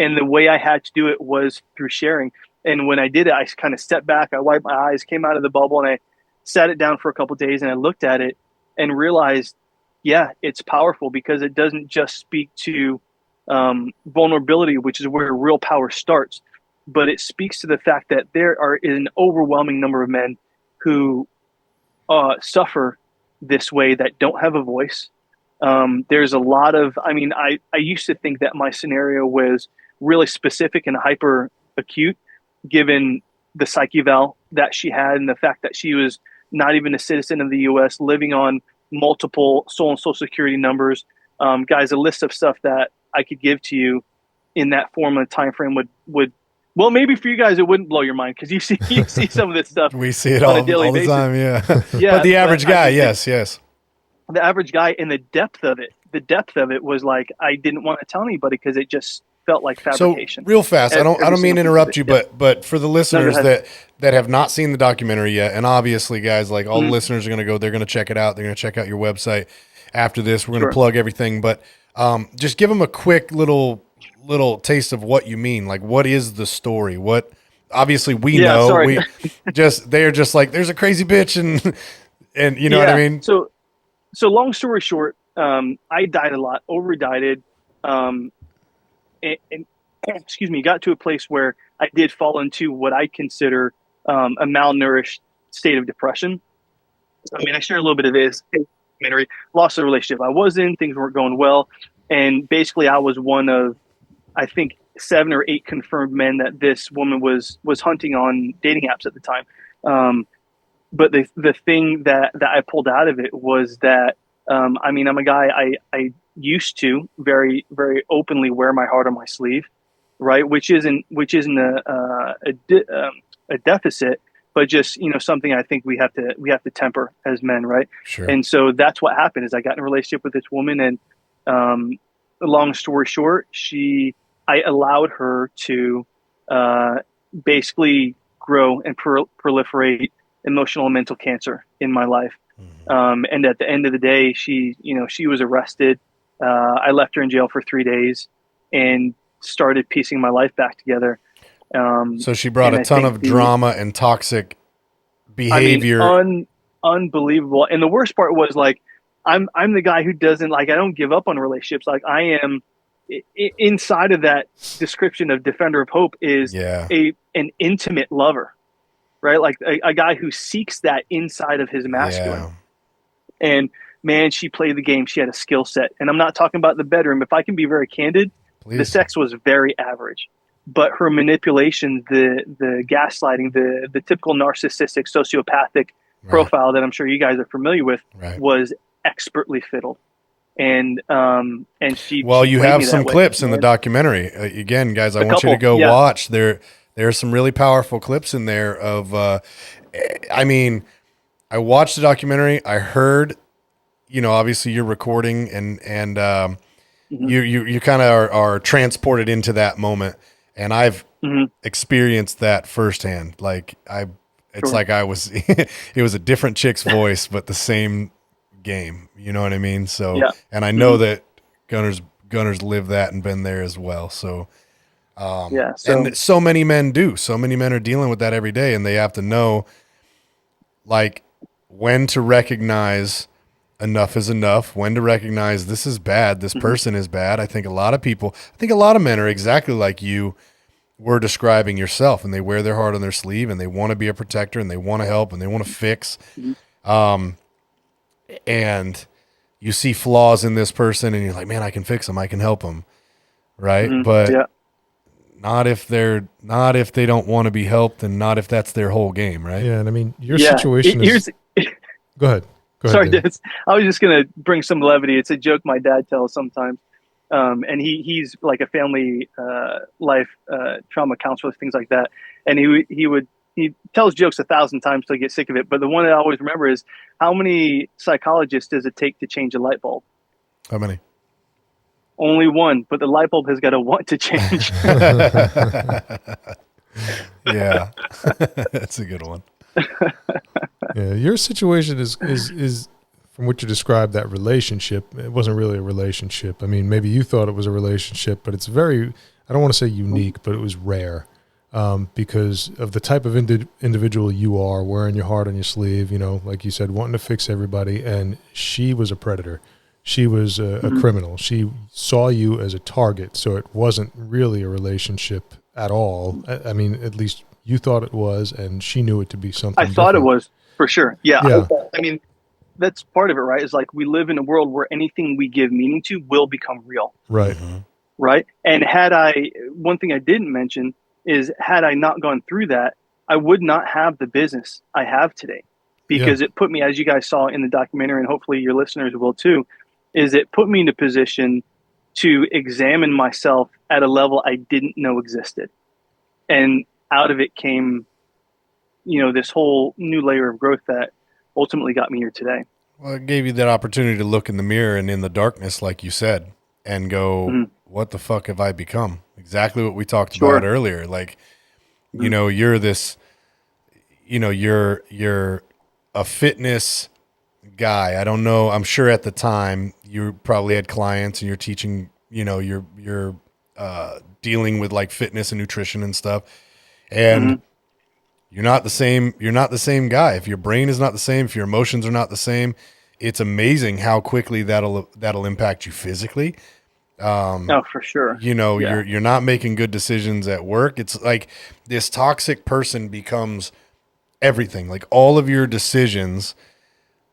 And the way I had to do it was through sharing. And when I did it, I kind of stepped back, I wiped my eyes, came out of the bubble, and I sat it down for a couple of days, and I looked at it and realized, yeah, it's powerful, because it doesn't just speak to vulnerability, which is where real power starts, but it speaks to the fact that there are an overwhelming number of men who suffer this way, that don't have a voice. There's a lot of, I used to think that my scenario was really specific and hyper acute, given the psych eval that she had and the fact that she was not even a citizen of the U.S., living on multiple social security numbers. Guys, a list of stuff that I could give to you in that form of time frame would well, maybe for you guys it wouldn't blow your mind because you see some of this stuff. We see it on all a daily the basis. time, yeah. Yeah, but the average guy, yes. The average guy, and the depth of it was like I didn't want to tell anybody because it just felt like fabrication. So real fast, I don't mean to interrupt you, but for the listeners that have not seen the documentary yet, and obviously, guys, like all the listeners are going to go, they're going to check it out. They're going to check out your website after this. We're going to plug everything, but just give them a quick little taste of what you mean. Like, what is the story? What obviously we know. Sorry. They're just like, there's a crazy bitch, and you know what I mean. So long story short, I died a lot, over dieted, and excuse me, got to a place where I did fall into what I consider a malnourished state of depression. I mean, I share a little bit of this. Lost the relationship I was in, things weren't going well, and basically I was one of, I think, 7 or 8 confirmed men that this woman was hunting on dating apps at the time. But the thing that I pulled out of it was that, I mean, I'm a guy, I used to very, very openly wear my heart on my sleeve, right? Which isn't a deficit, but just, something I think we have to temper as men. Right. Sure. And so that's what happened is I got in a relationship with this woman, and, long story short, I allowed her to, basically grow and proliferate emotional and mental cancer in my life. And at the end of the day, she was arrested. I left her in jail for 3 days and started piecing my life back together. So she brought a ton of drama and toxic behavior. I mean, unbelievable. And the worst part was, like, I'm the guy who doesn't, like, I don't give up on relationships. Like, I am inside of that description of Defender of Hope is an intimate lover. Right? Like a guy who seeks that inside of his masculine. Yeah. And man, she played the game. She had a skill set. And I'm not talking about the bedroom. If I can be very candid, the sex was very average. But her manipulation, the gaslighting, the typical narcissistic, sociopathic profile that I'm sure you guys are familiar with was expertly fiddled. And she you have some clips in the documentary. Again, guys, I want you to go watch. There's some really powerful clips in there of, I mean, I watched the documentary. I heard, obviously you're recording and you kind of are transported into that moment. And I've experienced that firsthand. Like like I was, it was a different chick's voice, but the same game, you know what I mean? So, and I know that Gunners live that and been there as well. So, and so many men do. So many men are dealing with that every day, and they have to know, like, when to recognize enough is enough, when to recognize this is bad, this person is bad. I think a lot of men are exactly like you were describing yourself, and they wear their heart on their sleeve, and they want to be a protector, and they want to help, and they want to fix. And you see flaws in this person, and you're like, man, I can fix them, I can help them, right? But not if they don't want to be helped, and not if that's their whole game, right? Yeah, and I mean, your situation is. Go ahead. Sorry, Dennis. I was just gonna bring some levity. It's a joke my dad tells sometimes, and he's like a family life trauma counselor, things like that. And he tells jokes 1,000 times till I get sick of it. But the one that I always remember is, how many psychologists does it take to change a light bulb? How many? Only one, but the light bulb has got to want to change. Yeah, that's a good one. Yeah, your situation is from what you described, that relationship. It wasn't really a relationship. I mean, maybe you thought it was a relationship, but it's very, I don't want to say unique, but it was rare because of the type of individual you are, wearing your heart on your sleeve, like you said, wanting to fix everybody. And she was a predator. She was a criminal. She saw you as a target. So it wasn't really a relationship at all. I mean, at least you thought it was, and she knew it to be something different. Thought it was, for sure. Yeah. I mean, that's part of it, right? Is like, we live in a world where anything we give meaning to will become real. Right. Right. And one thing I didn't mention is had I not gone through that, I would not have the business I have today, because it put me, as you guys saw in the documentary, and hopefully your listeners will too, is it put me in a position to examine myself at a level I didn't know existed. And out of it came, this whole new layer of growth that ultimately got me here today. Well, it gave you that opportunity to look in the mirror and in the darkness, like you said, and go, what the fuck have I become? Exactly what we talked about earlier. Like, you're this, you're a fitness guy. I don't know. I'm sure at the time you probably had clients and you're teaching, you're dealing with like fitness and nutrition and stuff. And you're not the same guy. If your brain is not the same, if your emotions are not the same, it's amazing how quickly that'll impact you physically. Oh, for sure. You're not making good decisions at work. It's like this toxic person becomes everything. Like all of your decisions,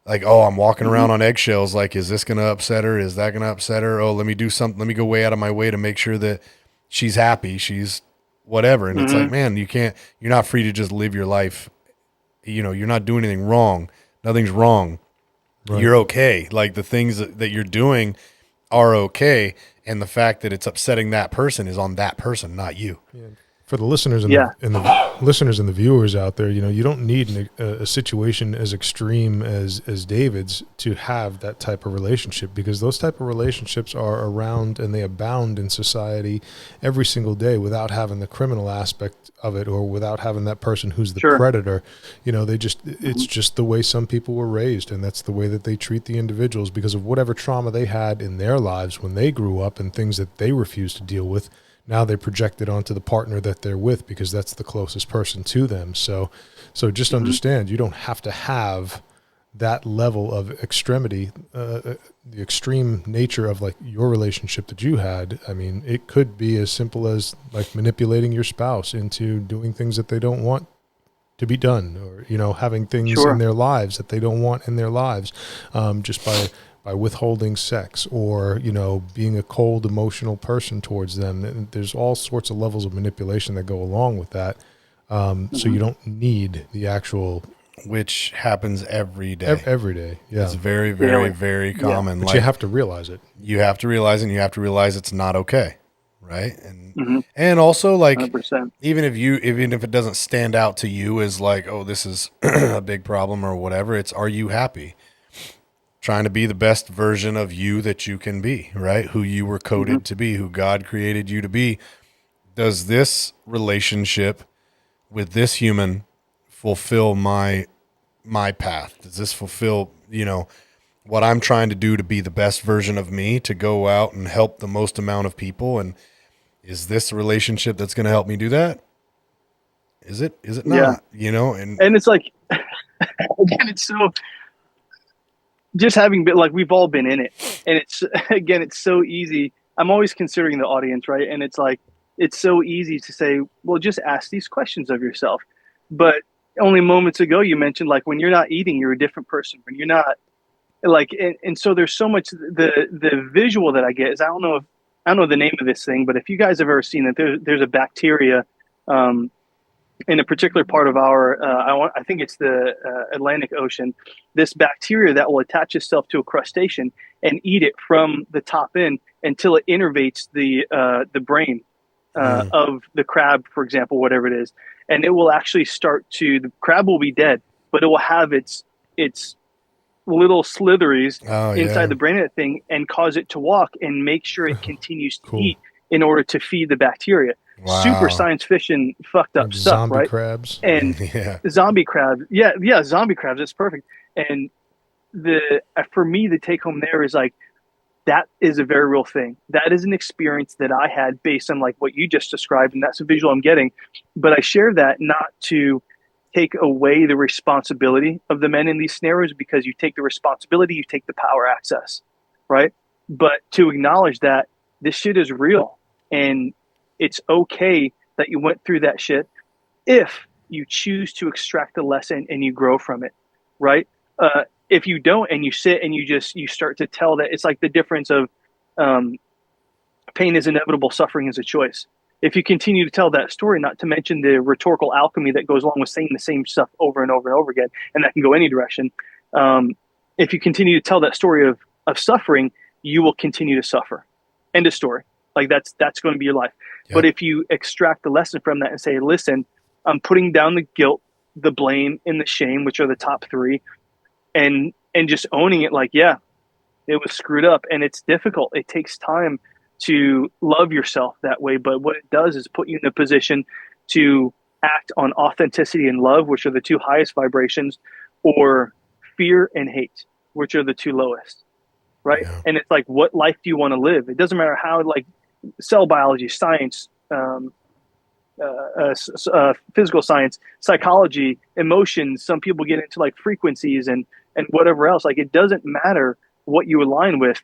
like, oh, I'm walking around on eggshells. Like, is this going to upset her? Is that going to upset her? Oh, let me do something. Let me go way out of my way to make sure that she's happy. She's whatever. And it's like, man, you're not free to just live your life. You're not doing anything wrong. Nothing's wrong. Right. You're okay. Like the things that you're doing are okay. And the fact that it's upsetting that person is on that person, not you. Yeah. For the listeners and the listeners and the viewers out there, you don't need a situation as extreme as David's to have that type of relationship, because those type of relationships are around and they abound in society every single day without having the criminal aspect of it, or without having that person who's the predator. It's just the way some people were raised, and that's the way that they treat the individuals because of whatever trauma they had in their lives when they grew up and things that they refused to deal with. Now they project it onto the partner that they're with because that's the closest person to them. So just understand, you don't have to have that level of extremity, the extreme nature of like your relationship that you had. I mean, it could be as simple as like manipulating your spouse into doing things that they don't want to be done, or, having things in their lives that they don't want in their lives, just by withholding sex, or, being a cold, emotional person towards them. And there's all sorts of levels of manipulation that go along with that. So you don't need the actual, which happens every day. Every day. Yeah. It's very, very, very common. But like, you have to realize it. You have to realize it, and you have to realize it's not okay. Right. And also, like, 100%. even if it doesn't stand out to you as like, oh, this is a big problem or whatever, it's, are you happy? Trying to be the best version of you that you can be, right? Who you were coded to be, who God created you to be. Does this relationship with this human fulfill my path? Does this fulfill, what I'm trying to do to be the best version of me, to go out and help the most amount of people? And is this a relationship that's going to help me do that? Is it not, and it's like, again, it's so, just having been, like, we've all been in it, and it's so easy. I'm always considering the audience, right? And it's like, it's so easy to say, well, just ask these questions of yourself. But only moments ago, you mentioned, like, when you're not eating, you're a different person. When you're not, like, and so there's so much, the visual that I get is, I don't know the name of this thing, but if you guys have ever seen it, there's a bacteria, in a particular part of our, I think it's the Atlantic Ocean, this bacteria that will attach itself to a crustacean and eat it from the top in until it innervates the brain of the crab, for example, whatever it is. And it will actually the crab will be dead, but it will have its little slitheries inside the brain of that thing and cause it to walk and make sure it continues to eat in order to feed the bacteria. Wow. Super science fiction fucked up stuff, zombie right? Crabs. And zombie crabs. Yeah, zombie crabs. It's perfect. And for me, the take home there is like, that is a very real thing. That is an experience that I had based on like what you just described, and that's a visual I'm getting. But I share that not to take away the responsibility of the men in these scenarios, because you take the responsibility, you take the power access, right? But to acknowledge that this shit is real, and it's okay that you went through that shit if you choose to extract a lesson and you grow from it, right? If you don't, and you sit and you start to tell that, it's like the difference of pain is inevitable, suffering is a choice. if you continue to tell that story, not to mention the rhetorical alchemy that goes along with saying the same stuff over and over and over again, and that can go any direction. If you continue to tell that story of suffering, you will continue to suffer. End of story. Like that's going to be your life. Yep. But if you extract the lesson from that and say, listen, I'm putting down the guilt, the blame, and the shame, which are the top three, and just owning it, like, yeah, it was screwed up, and it's difficult. It takes time to love yourself that way. But what it does is put you in a position to act on authenticity and love, which are the two highest vibrations, or fear and hate, which are the two lowest. Right. Yeah. And it's like, what life do you want to live? It doesn't matter how, like, cell biology, science, physical science, psychology, emotions. Some people get into like frequencies and whatever else. Like, it doesn't matter what you align with.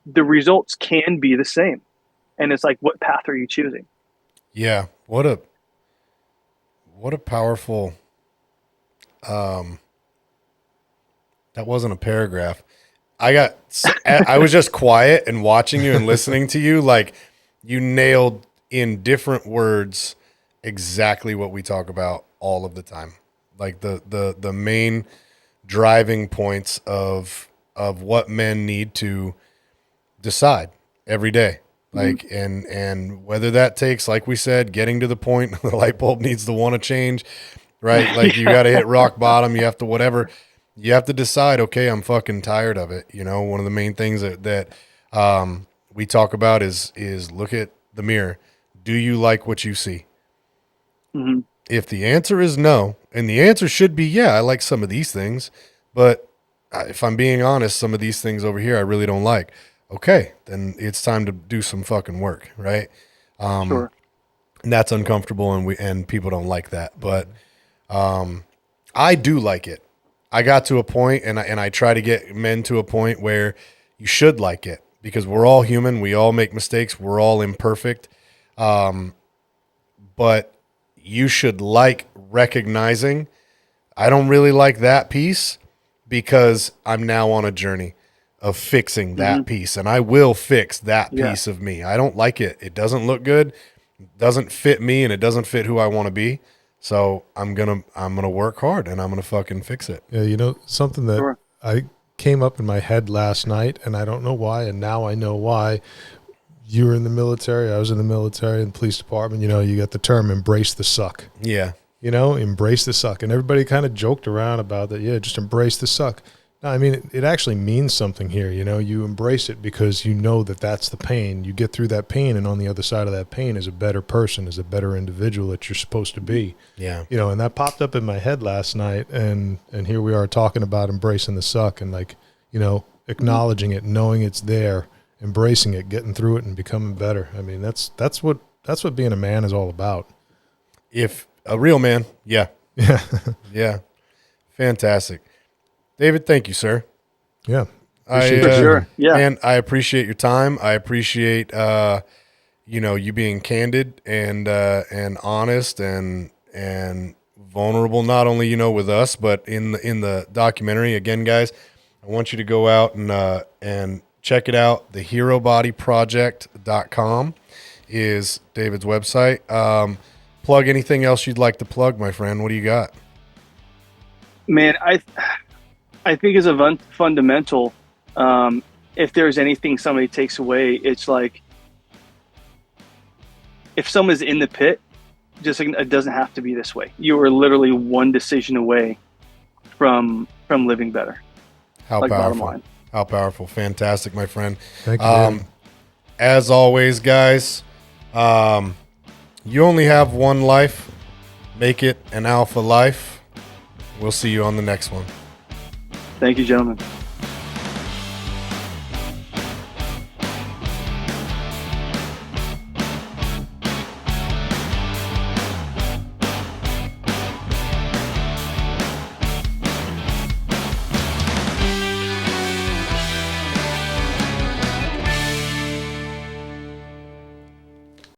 The results can be the same. And it's like, what path are you choosing? Yeah. What a powerful, that wasn't a paragraph. I was just quiet and watching you and listening to you. Like, you nailed in different words exactly what we talk about all of the time. Like the main driving points of what men need to decide every day. Like, and whether that takes, like we said, getting to the point the light bulb needs to want to change, right? Like, you got to hit rock bottom. You have to, whatever. You have to decide, okay, I'm fucking tired of it. You know, one of the main things that we talk about is look at the mirror. Do you like what you see? Mm-hmm. If the answer is no, and the answer should be, yeah, I like some of these things, but if I'm being honest, some of these things over here I really don't like. Okay, then it's time to do some fucking work, right? Sure. And that's uncomfortable, and people don't like that. But I do like it. I got to a point, and I try to get men to a point where you should like it, because we're all human. We all make mistakes. We're all imperfect. But you should like recognizing, I don't really like that piece, because I'm now on a journey of fixing that piece, and I will fix that piece of me. I don't like it. It doesn't look good. It doesn't fit me, and it doesn't fit who I want to be. So I'm gonna work hard, and I'm gonna fucking fix it. Yeah, you know, something that I came up in my head last night, and I don't know why, and now I know why. You were in the military, I was in the military, and the police department. You know, you got the term "embrace the suck." Yeah. You know, embrace the suck, and everybody kind of joked around about that. Yeah, just embrace the suck. No, I mean, it actually means something here. You know, you embrace it because you know that that's the pain. You get through that pain, and on the other side of that pain is a better person, is a better individual that you're supposed to be. Yeah. You know, and that popped up in my head last night, and here we are talking about embracing the suck, and, like, you know, acknowledging it, knowing it's there, embracing it, getting through it, and becoming better. I mean, that's what being a man is all about. If a real man, yeah. Yeah. Fantastic. David, thank you, sir. Yeah. For sure. Yeah. And I appreciate your time. I appreciate, you being candid and honest and vulnerable, not only, with us, but in the documentary. Again, guys, I want you to go out and check it out. TheHeroBodyProject.com is David's website. Plug anything else you'd like to plug, my friend. What do you got? Man, I think as a fundamental, if there's anything somebody takes away, it's like, if someone's in the pit, just like, it doesn't have to be this way. You are literally one decision away from living better. How powerful! Bottom line. How powerful! Fantastic, my friend. Thank you. As always, guys, you only have one life. Make it an alpha life. We'll see you on the next one. Thank you, gentlemen.